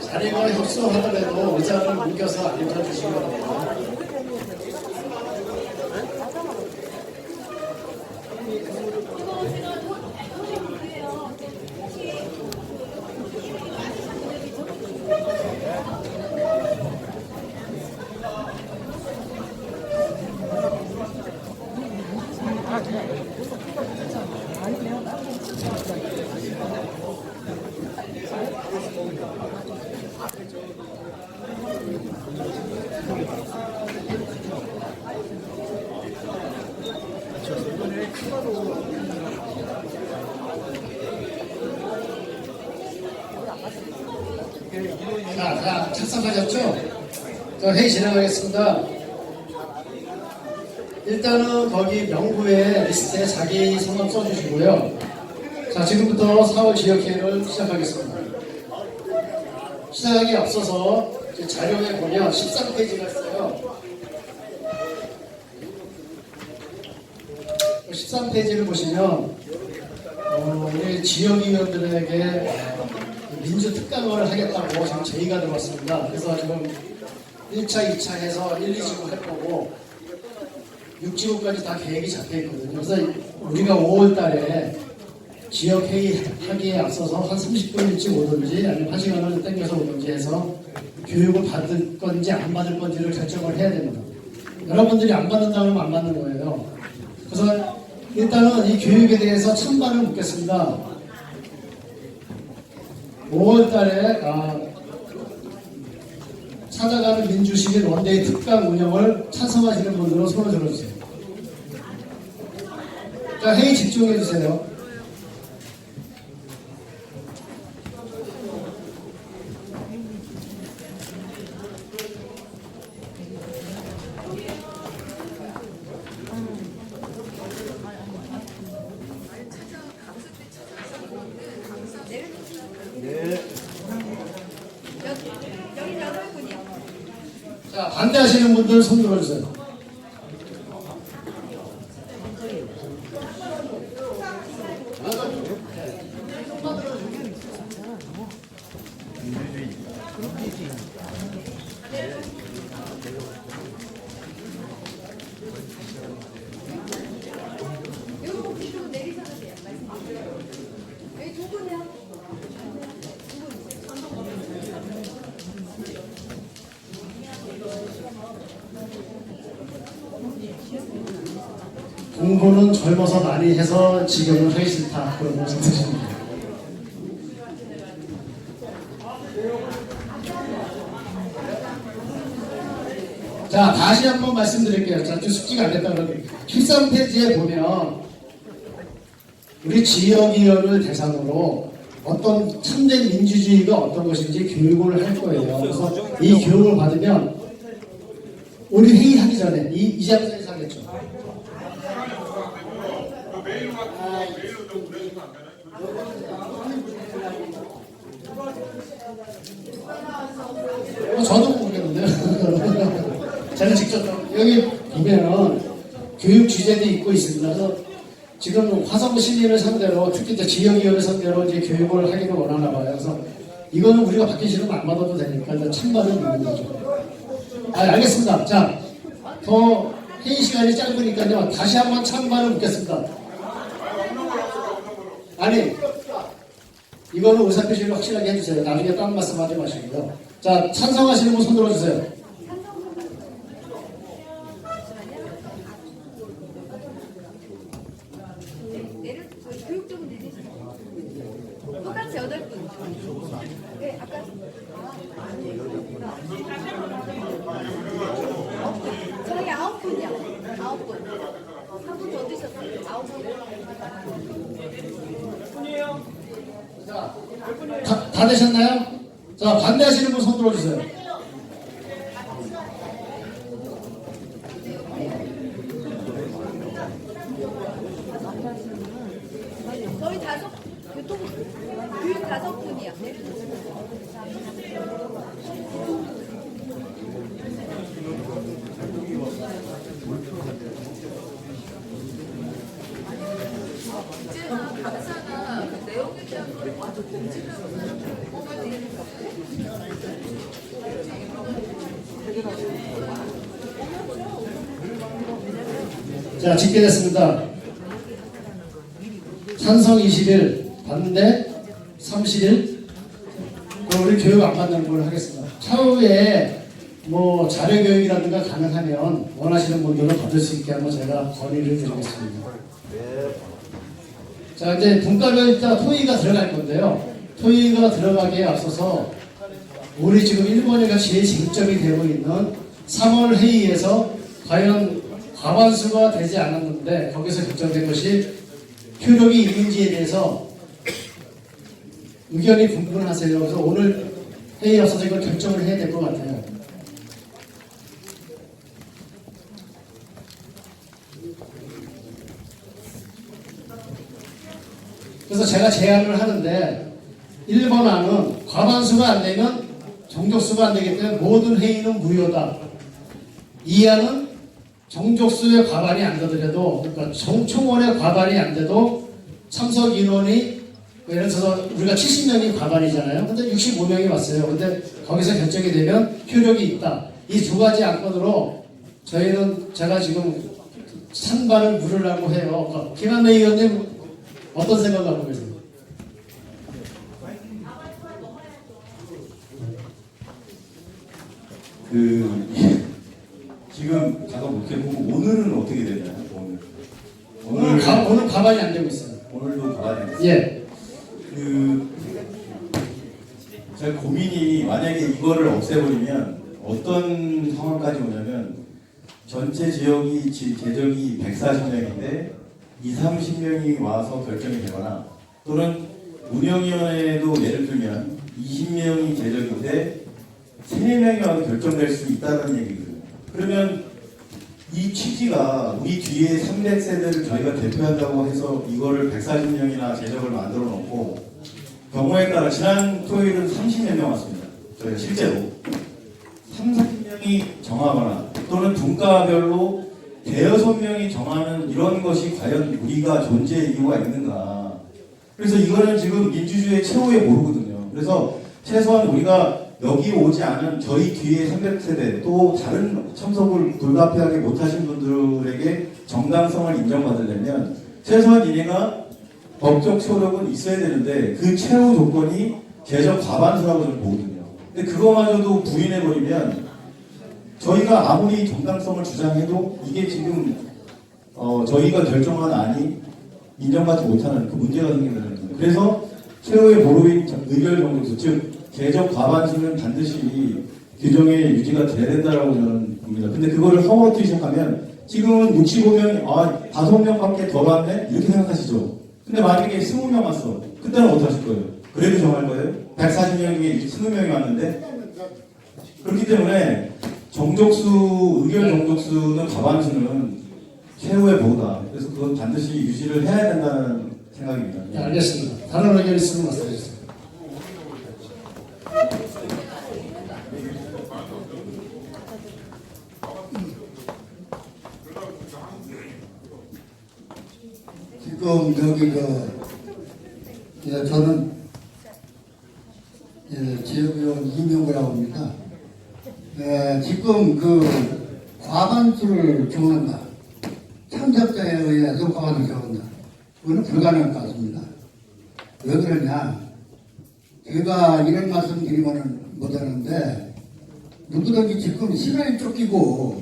자리가 협소하더라도 의자를 옮겨서 앉아주시기 바랍니다. 자, 착석하셨죠? 자, 회의 진행하겠습니다. 일단은 거기 명부에 리스트에 자기 성함 써주시고요. 자, 지금부터 4월 지역회의를 시작하겠습니다. 시작하기 앞서서 이제 자료에 보면 13페이지가 있어요. 13페이지를 보시면 우리 지역위원들에게 민주특강을 하겠다고 지금 제의가 들어왔습니다. 그래서 지금 1차, 2차 해서 1, 2지구 할 거고 6지구까지 다 계획이 잡혀 있거든요. 그래서 우리가 5월 달에 지역회의 하기에 앞서서 한 30분 일찍 오든지 아니면 1시간을 땡겨서 오든지 해서 교육을 받을 건지 안 받을 건지를 결정을 해야 됩니다. 여러분들이 안 받는다 그러면 안 받는 거예요. 그래서 일단은 이 교육에 대해서 찬반을 묻겠습니다. 5월 달에 찾아가는 민주시민 원데이 특강 운영을 찬성하시는 분들은 손을 들어주세요. 자, 회의 집중해주세요. 자, 반대하시는 분들 손 들어주세요. 공부는 젊어서 많이 해서 지금은 하기 싫다. 그런 말씀 드십니다. 자, 다시 한번 말씀드릴게요. 자, 좀 숙지가 안 됐다 그러는데 13페이지에 보면 우리 지역위원을 대상으로 어떤 참된 민주주의가 어떤 것인지 교육을 할 거예요. 그래서 이 교육을 받으면 우리 회의하기 전에 이 장소에서 하겠죠. 저도 모르겠는데요. 저는 직접 여기 보면 교육 주제도 있고 있습니다. 그래서 지금 화성 시민을 상대로 특히 이제 지역위원을 상대로 이제 교육을 하기를 원하나 봐요. 그래서 이거는 우리가 받기 싫으면 안 받아도 되니까 일단 찬반을 묻는 거죠. 알겠습니다. 자, 더 회의 시간이 짧으니까요. 다시 한번 찬반을 묻겠습니다. 아니, 이거는 의사표시를 확실하게 해주세요. 나중에 딴 말씀하지 마시고요. 자, 찬성하시는 분 손 들어주세요. 교육 좀 내리세요. 똑같이 8분. 네, 아까. 저희 9분이요. 9분. 3분 더 드셨어요. 9분. 자, 다 되셨나요? 자, 반대하시는 분 손 들어주세요. 저희 교육 5분이요. 강사나 내용에 대한 걸 먼저 공지를 자, 집계됐습니다. 찬성 21, 반대 31. 그럼 우리 교육 안 받는 걸 하겠습니다. 차후에 뭐 자료교육이라든가 가능하면 원하시는 분들은 받을 수 있게 한번 제가 건의를 드리겠습니다. 자, 이제 분과별 이따 토의가 들어갈 건데요. 토의가 들어가기에 앞서서 우리 지금 일본이가 제일 쟁점이 되고 있는 3월 회의에서 과연 과반수가 되지 않았는데 거기서 결정된 것이 효력이 있는지에 대해서 의견이 분분하세요. 그래서 오늘 회의에 앞서서 이걸 결정을 해야 될 것 같아요. 그래서 제가 제안을 하는데 1번 안은 과반수가 안 되면 정족수가 안 되기 때문에 모든 회의는 무효다. 2안은 정족수의 과반이 안 되더라도 그러니까 총원의 과반이 안 돼도 참석 인원이 예를 들어서 우리가 70명이 과반이잖아요. 근데 65명이 왔어요. 근데 거기서 결정이 되면 효력이 있다. 이 두 가지 안건으로 저희는 제가 지금 찬반을 물으려고 해요. 그러니까 김한배 의원님 어떤 생각 갖고 계세요? 지금 잠깐 못 해보고 오늘은 어떻게 되나요? 오늘 가반이 안 되고 있어요. 오늘도 가봐야 되겠어요. 예. 제 고민이 만약에 이거를 없애버리면 어떤 상황까지 오냐면 전체 지역이 제적이 140명인데 20-30명이 와서 결정이 되거나 또는 운영위원회도 예를 들면 20명이 제적인데 3-4명이 와서 결정될 수 있다는 얘기거든요. 그러면 이 취지가 우리 뒤에 300세대를 저희가 대표한다고 해서 이거를 140명이나 제적을 만들어 놓고 경우에 따라 지난 토요일은 30몇 명 왔습니다. 저희가 실제로 30-40명이 정하거나 또는 분과별로 대여섯 명이 정하는 이런 것이 과연 우리가 존재의 이유가 있는가. 그래서 이거는 지금 민주주의의 최후의 보루거든요. 그래서 최소한 우리가 여기 오지 않은 저희 뒤에 300세대 또 다른 참석을 불가피하게 못하신 분들에게 정당성을 인정받으려면 최소한 이네가 법적 효력은 있어야 되는데 그 최후 조건이 제적 과반수라고 저는 보거든요. 근데 그거마저도 부인해버리면 저희가 아무리 정당성을 주장해도 이게 지금 저희가 결정한 안이 인정받지 못하는 그 문제가 생긴다는 거예요. 그래서 최후의 보루인 의결 정도수, 즉 제적 과반수는 반드시 규정에 유지가 돼야 된다라고 저는 봅니다. 근데 그거를 허물어뜨기 시작하면 지금은 65명이 5명밖에 더 왔네? 이렇게 생각하시죠. 근데 만약에 20명 왔어. 그때는 어떻게 하실 거예요? 그래도 정할 거예요? 140명 중에 20명이 왔는데? 그렇기 때문에 의결 정족수는 과반수는 최후의 보호다. 그래서 그건 반드시 유지를 해야 된다는 생각입니다. 네, 알겠습니다. 다른 의견 있으면 말씀해 주세요. 지금 저는 지역위원 이명구라고 합니다. 지금 과반수를 정한다. 참석자에 의해서 과반수를 정한다. 그거는 불가능할 것 같습니다. 왜 그러냐? 제가 이런 말씀 드리고는 못하는데 누구든지 지금 시간이 쫓기고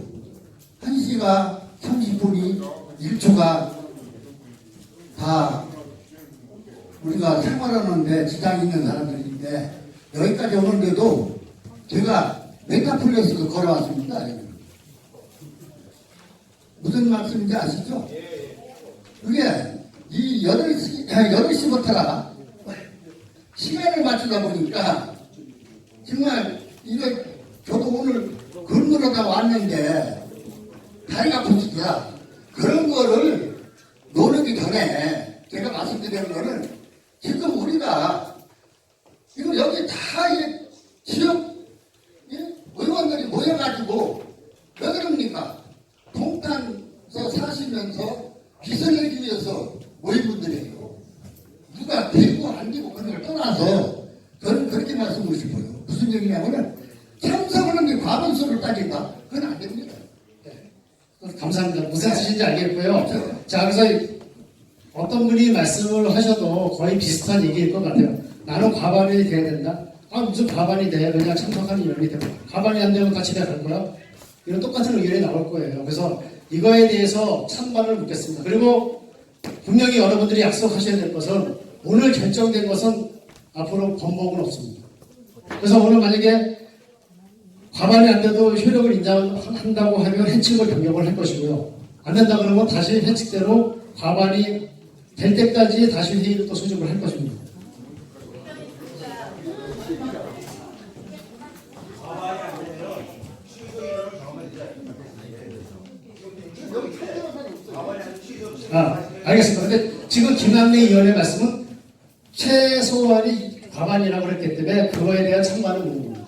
1시가 30분이 1초가 다 우리가 생활하는데 지장이 있는 사람들인데 여기까지 오는데도 제가 메타폴리스도 걸어왔습니다. 무슨 말씀인지 아시죠? 그게 이 8시부터가 시간을 맞추다 보니까 정말 이거 저도 오늘 근무하다 왔는데 다리가 아프시더라. 그런 거를 노르기 전에 제가 말씀드리는 거는 지금 우리가 지금 여기 다 지역 의원들이 모여가지고 왜 그럽니까? 동탄에서 사시면서 빚을 내기 위해서 모인 분들이에요. 누가 되고 안 되고 그런 걸 떠나서 저는 그렇게 말씀드리고 싶어요. 무슨 얘기냐면은 참석하는 게 과반수를 따진다? 그건 안 됩니다. 감사합니다. 무슨 뜻인지 알겠고요. 자, 그래서 어떤 분이 말씀을 하셔도 거의 비슷한 얘기일 것 같아요. 나는 과반이 돼야 된다. 무슨 과반이 돼. 그냥 참석하는 인원이 되고. 과반이 안 되면 다 집에 갈 거야? 이런 똑같은 의견이 나올 거예요. 그래서 이거에 대해서 찬반을 묻겠습니다. 그리고 분명히 여러분들이 약속하셔야 될 것은 오늘 결정된 것은 앞으로 번복은 없습니다. 그래서 오늘 만약에 과반이 안 돼도 효력을 인정한다고 하면 회칙을 변경을 할 것이고요. 안 된다 그러면 다시 회칙대로 과반이 될 때까지 다시 회의를 또 소집을 할 것입니다. 알겠습니다. 근데 지금 김한래 의원의 말씀은 최소한이 과반이라고 그랬기 때문에 그거에 대한 참관을 묻는 겁니다.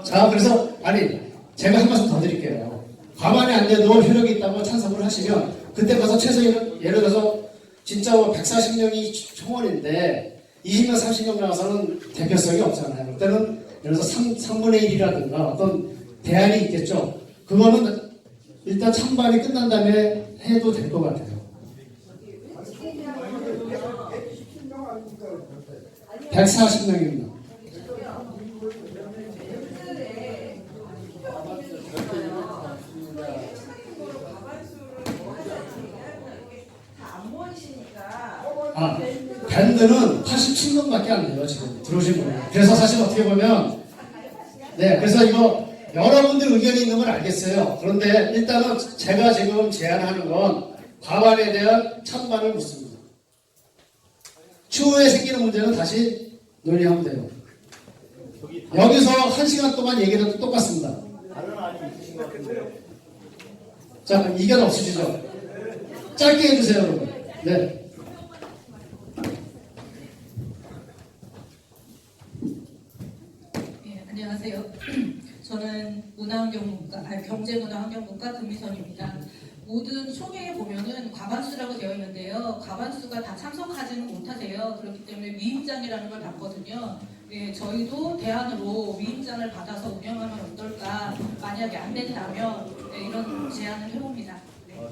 자, 그래서 제가 한 말씀 더 드릴게요. 과반이 안 돼도 효력이 있다고 찬성을 하시면 그때 가서 최소 예를 들어서 진짜 140명이 총원인데 20명, 30명 나와서는 대표성이 없잖아요. 그때는 예를 들어서 3분의 1이라든가 어떤 대안이 있겠죠. 그거는 일단 찬반이 끝난 다음에 해도 될 것 같아요. 140명입니다. 밴드는 87명밖에 안 돼요, 지금. 들어오신 분이. 그래서 사실 어떻게 보면, 그래서 이거 여러분들 의견이 있는 건 알겠어요. 그런데 일단은 제가 지금 제안하는 건 과반에 대한 찬반을 묻습니다. 추후에 생기는 문제는 다시 논의하면 돼요. 여기서 1시간 동안 얘기해도 똑같습니다. 자, 그럼 이견 없으시죠? 짧게 해주세요, 여러분. 네. 안녕하세요. 저는 경제문화환경분과 금희선입니다. 모든 총회에 보면은 과반수라고 되어 있는데요. 과반수가 다 참석하지는 못하세요. 그렇기 때문에 위임장이라는 걸 받거든요. 저희도 대안으로 위임장을 받아서 운영하면 어떨까? 만약에 안 된다면 이런 제안을 해봅니다.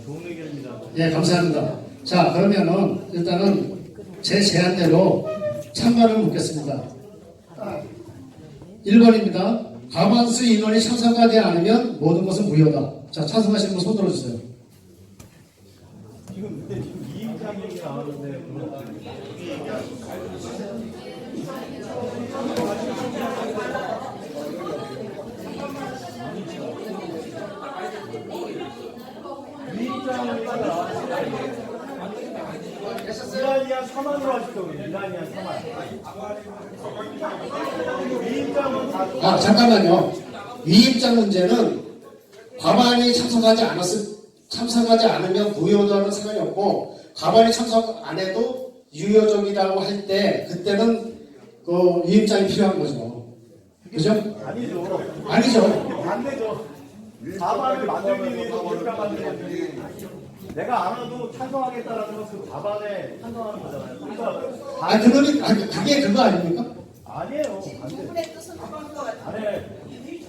좋은 의견입니다. 감사합니다. 자, 그러면은 일단은 제 제안대로 찬반을 묻겠습니다. 1번입니다. 과반수 인원이 참석하지 않으면 모든 것은 무효다. 자, 찬성하시는 분 손 들어주세요. 지금 2인장 얘기 나오는데 이란이야 3만으로 하시죠. 이란이야 3만. 잠깐만요. 위임장 문제는 과반이 참석하지 않으면 무효도하는 상관이 없고 과반이 참석 안 해도 유효적이라고 할 때 그때는 그 위임장이 필요한 거죠. 그죠? 아니죠. 아니죠. 반대죠. 과반을 만들기 위해서 위임장 만들기. 내가 안 와도 찬성하겠다라는 건 그 과반에 찬성하는 거잖아요. 그러니까 그게 그거 아닙니까? 아니에요. 아니,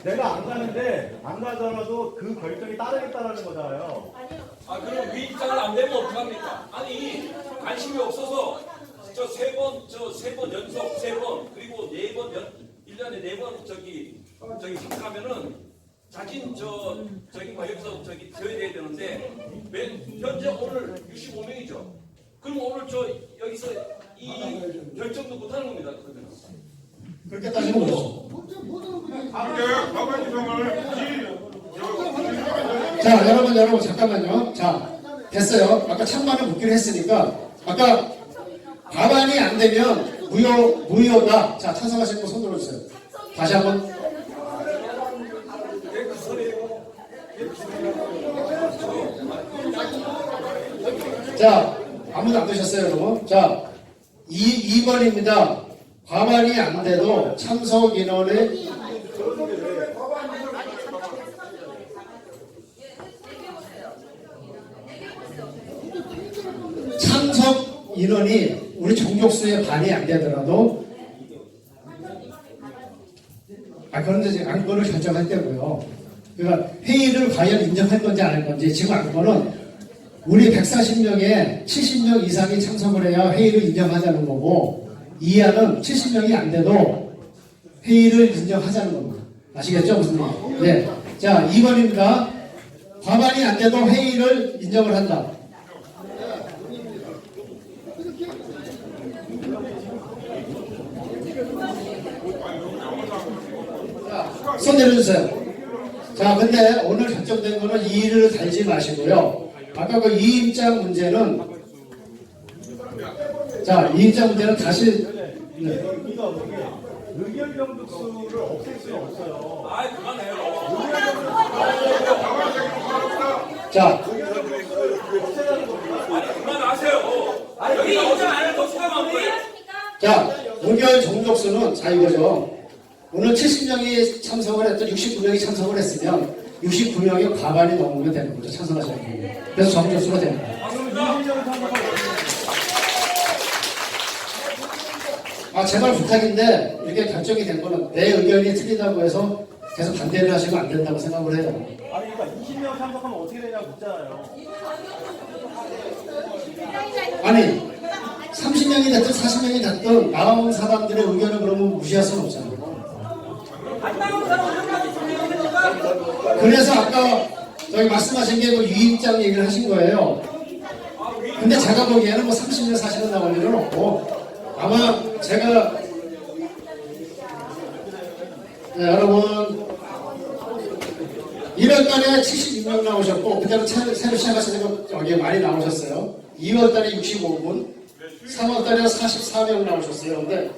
내가 안 가는데 안 가더라도 그 결정이 따르겠다라는 거잖아요. 그럼 위임장을 안 되면 어떡합니까? 아니, 관심이 없어서 세 번 연속 3번 그리고 4번 1년에 4번 참석하면은 자진 여기서 되어야 되는데 현재 오늘 65명이죠. 그럼 오늘 여기서 이 결정도 못 하는 겁니다. 그러면. 그렇게 따지면 그렇죠. 자, 여러분 잠깐만요. 자, 됐어요. 아까 찬반을 묻기로 했으니까 아까 과반이 안 되면 무효다. 자, 찬성하시는 분 손 들어주세요. 다시 한번. 자, 아무도 안 드셨어요, 여러분? 자, 2번입니다. 과반이 안 돼도 참석 인원의 참석 인원이 우리 정족수의 반이 안 되더라도 그런데 지금 안건을 결정할 때고요. 그러니까 회의를 과연 인정할 건지 안 할 건지 지금 안건은 우리 140명에 70명 이상이 참석을 해야 회의를 인정하자는 거고 이하는 70명이 안 돼도 회의를 인정하자는 겁니다. 아시겠죠? 무슨 말이에요? 네. 자, 2번입니다. 과반이 안 돼도 회의를 인정을 한다. 자, 손 내려주세요. 자, 근데 오늘 결정된 거는 이의를 달지 마시고요. 아까 그 이의입장 문제는, 자, 이의입장 문제는 다시, 네. 의견 정득수를 없앨 수는 없어요. 아, 그만해요. 자, 아니, 그만하세요. 여기 인정 안 해도 수가 많은 거예요. 자, 의견 정족수는 자 이거죠. 오늘 70명이 참석을 했던 69명이 참석을 했으면 69명이 과반이 넘으면 되는 거죠. 찬성하셔야 됩니다. 그래서 정족수가 되는 거예요. 아, 제발 부탁인데 이렇게 결정이 된 거는 내 의견이 틀리다고 해서 계속 반대를 하시면 안 된다고 생각을 해요. 아니 그러니까 20명 참석하면 어떻게 되냐고 묻잖아요. 아니 30명이 됐든 40명이 됐든 나온 사람들의 의견을 그러면 무시할 수는 없잖아요. 그래서 아까 저희 말씀하신 게 그 유입장 얘기를 하신 거예요. 근데 제가 보기에는 뭐 30명 40명 나올 일은 없고 아마 제가 네, 여러분 1월달에 76명 나오셨고 그때는 새로 시작하시는 거 여기에 많이 나오셨어요. 2월달에 65분 3월달에 44명 나오셨어요. 근데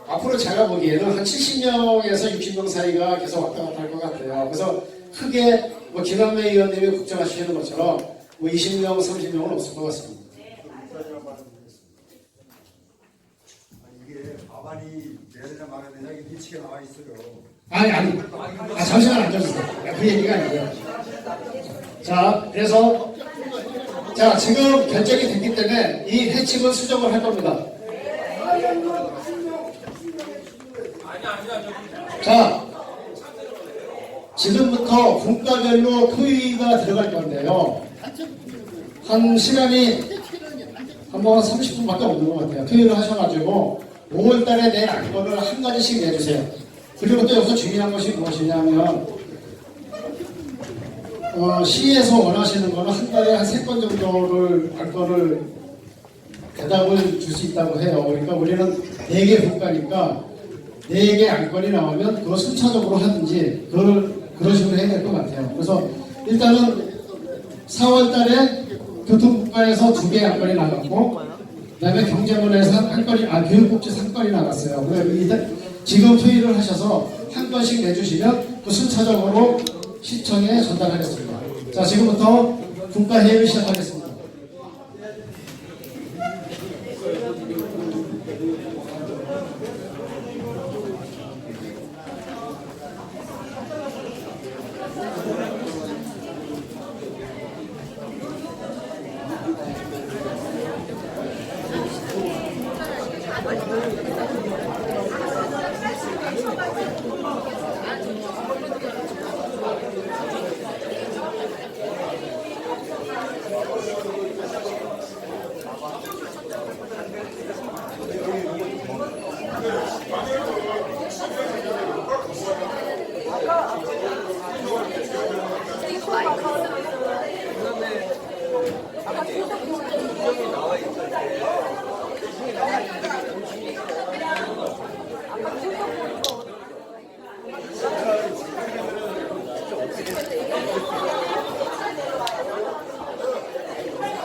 앞으로 제가 보기에는 한 70명에서 60명 사이가 계속 왔다 갔다 할 것 같아요. 그래서 크게 뭐 김한배 의원님이 걱정하시는 것처럼 뭐 20명, 30명은 없을 것 같습니다. 이게 과반이 내려냐 말아야 되냐 이게 리치가 나와 있어요. 아니. 아, 잠시만 앉아주세요. 그 얘기가 아니고요. 자, 그래서 자, 지금 결정이 됐기 때문에 이 해칙은 수정을 할 겁니다. 자, 지금부터 분과별로 토의가 들어갈 건데요. 한 시간이 한번 30분밖에 없는 것 같아요. 토의를 하셔가지고 5월달에 내 안건을 한 가지씩 내주세요. 그리고 또 여기서 중요한 것이 무엇이냐면 시에서 원하시는 거는 한 달에 한 3건 정도를 안건을 대답을 줄 수 있다고 해요. 그러니까 우리는 4개 국가니까 4개 안건이 나오면 그걸 순차적으로 하든지 그런 식으로 해야 될 것 같아요. 그래서 일단은 4월 달에 교통국가에서 2개 안건이 나갔고 그 다음에 경제원에서 한 건이, 교육복지 3건이 나갔어요. 그래서 지금 토의를 하셔서 한 건씩 내주시면 그 순차적으로 시청에 전달하겠습니다. 자, 지금부터 국가회의를 시작하겠습니다.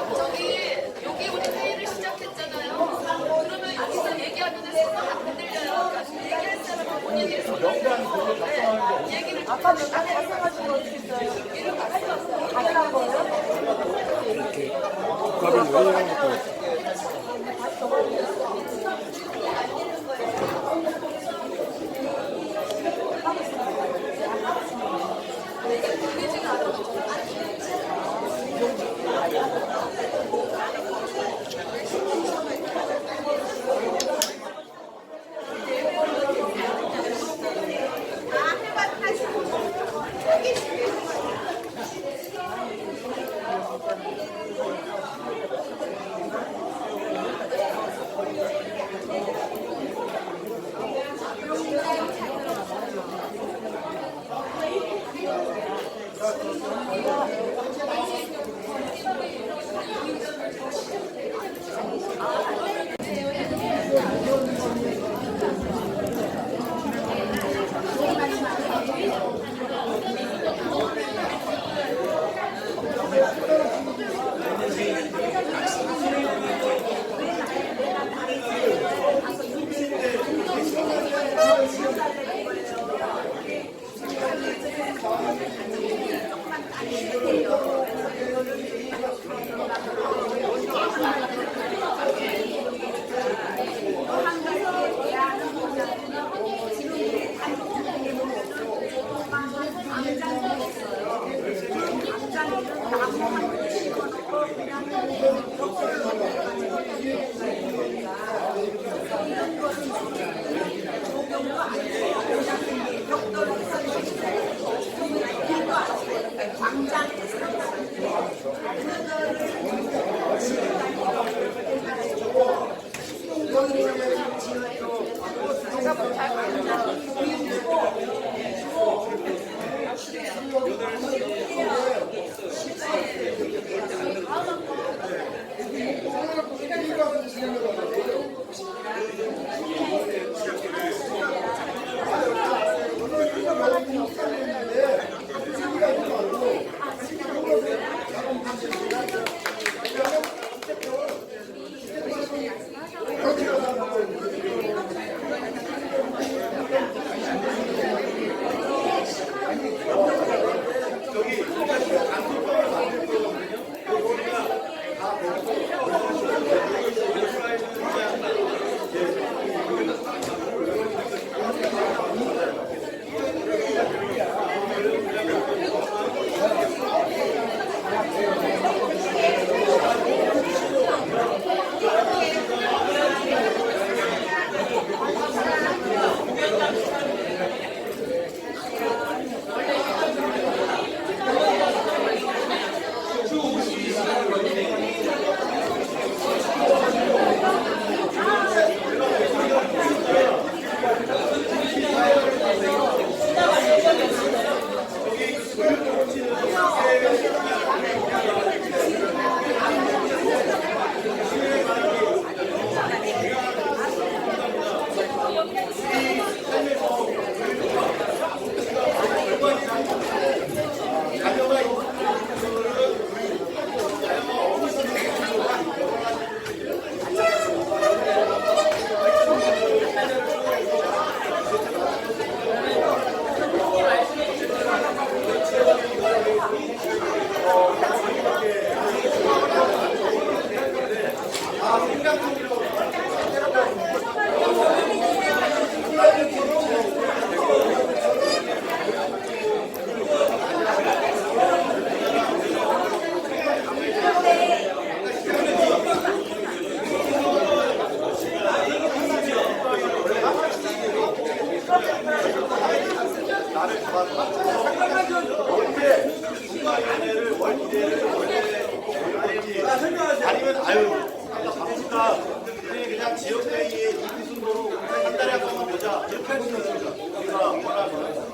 여기 우리 회의를 시작했잖아요. 그러면 여기서 얘기하는 데서 안 들려요. 얘기할 사람은 본인이 얘기를 아까 몇 번 말씀하신 거 있어요. 이름 가져왔어요. 거예요? 이렇게 국가별 회의하는 아니면 아까 바쁘니까 그냥 지역회의에 이기순으로 한 달에 한 번만 보자 이렇게 할 수 있습니다. 우리가 원하면.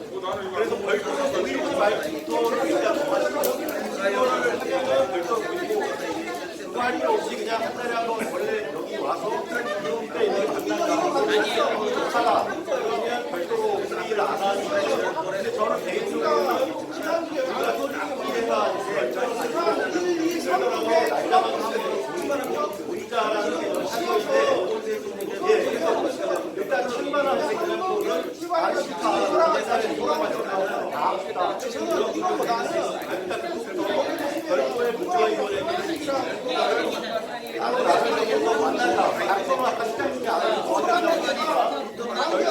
그래서 별도로 모이지 말고부터를 일단 정하시고 그거를 하면은 별도로 모이고 그거 할 필요 없이 그냥 한 달에 한 번 원래 여기 와서 그때 있는 강남가고 좋다가 그러면 별도로 회의를 안 하는 거예요. 근데 저는 개인적으로는 우리가 이해가 별도로 날짜만 하면 모이자라는 게 사실인데 일단 천만원 생기는 안 싫다 계산에 돌아가지고 나오면 다 합시다. 별도의 문제이번에 나는 만나자 약속을 아까 시작하지 않아서 어쩌자고 하니까 별도의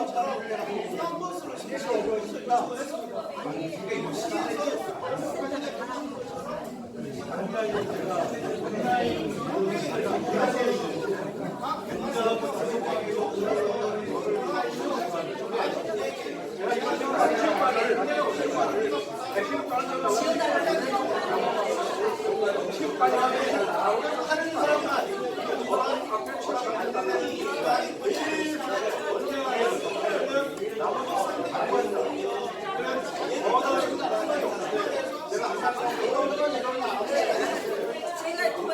수강버스를 신청했습니다. 하는 사람은 아니고 제가 두 번째 만들어주는 사는데 조금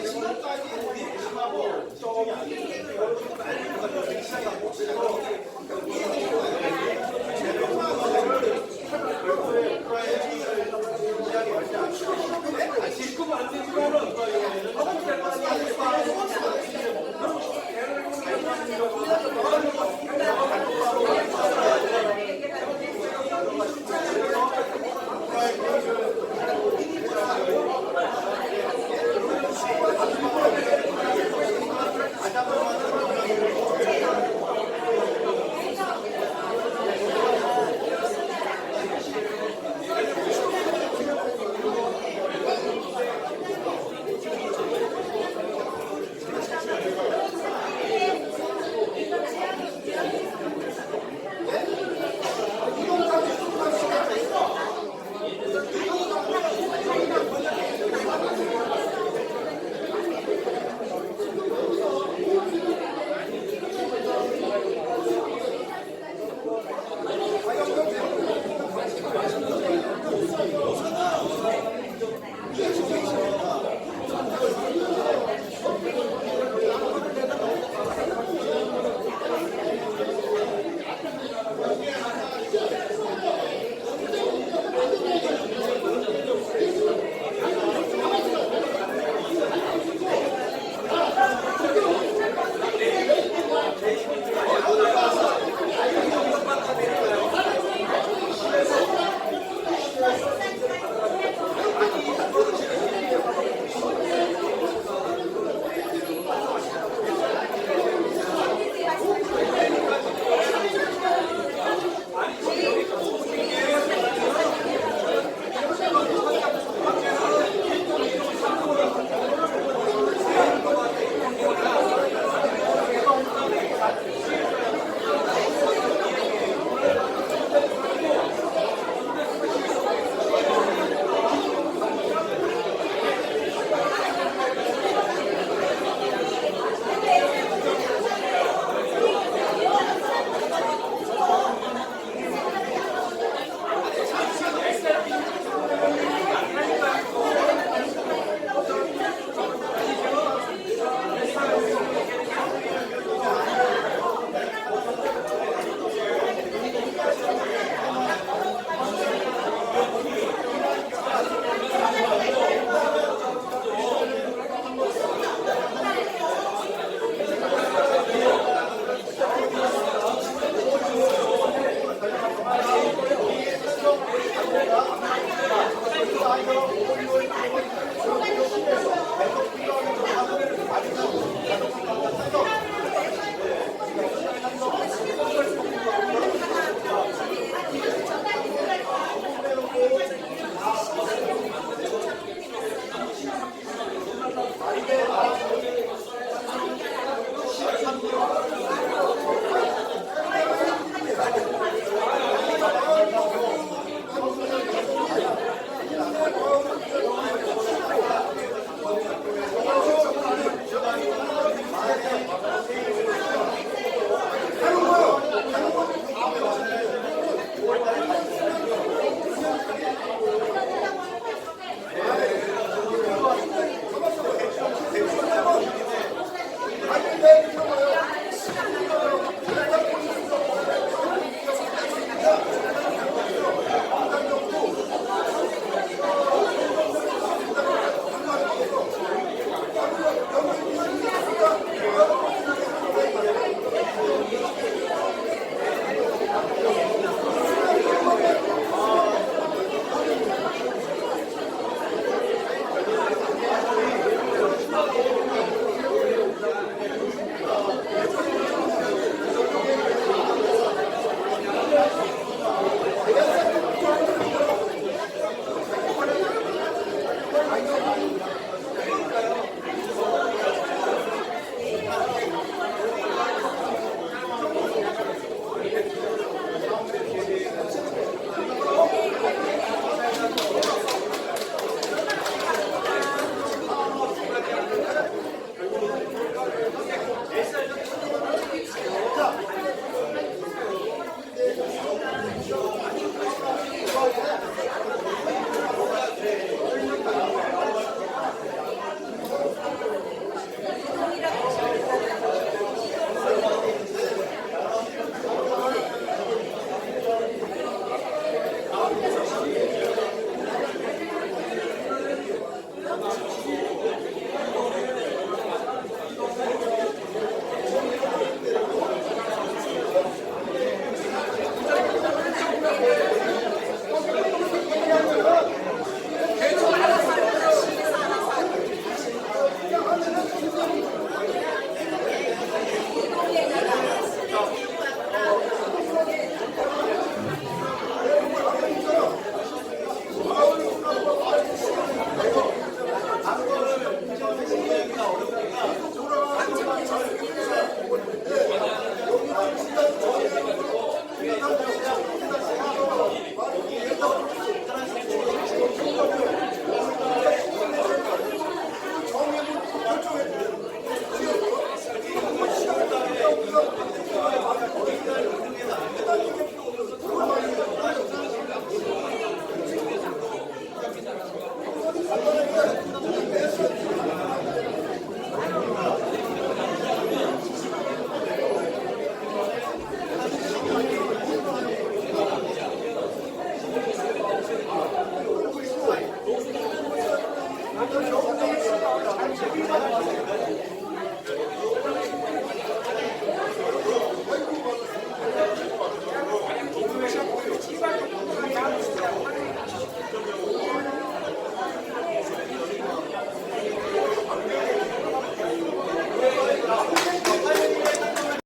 지금까지 우리 의심하고 걱정이 안 되는 거예요.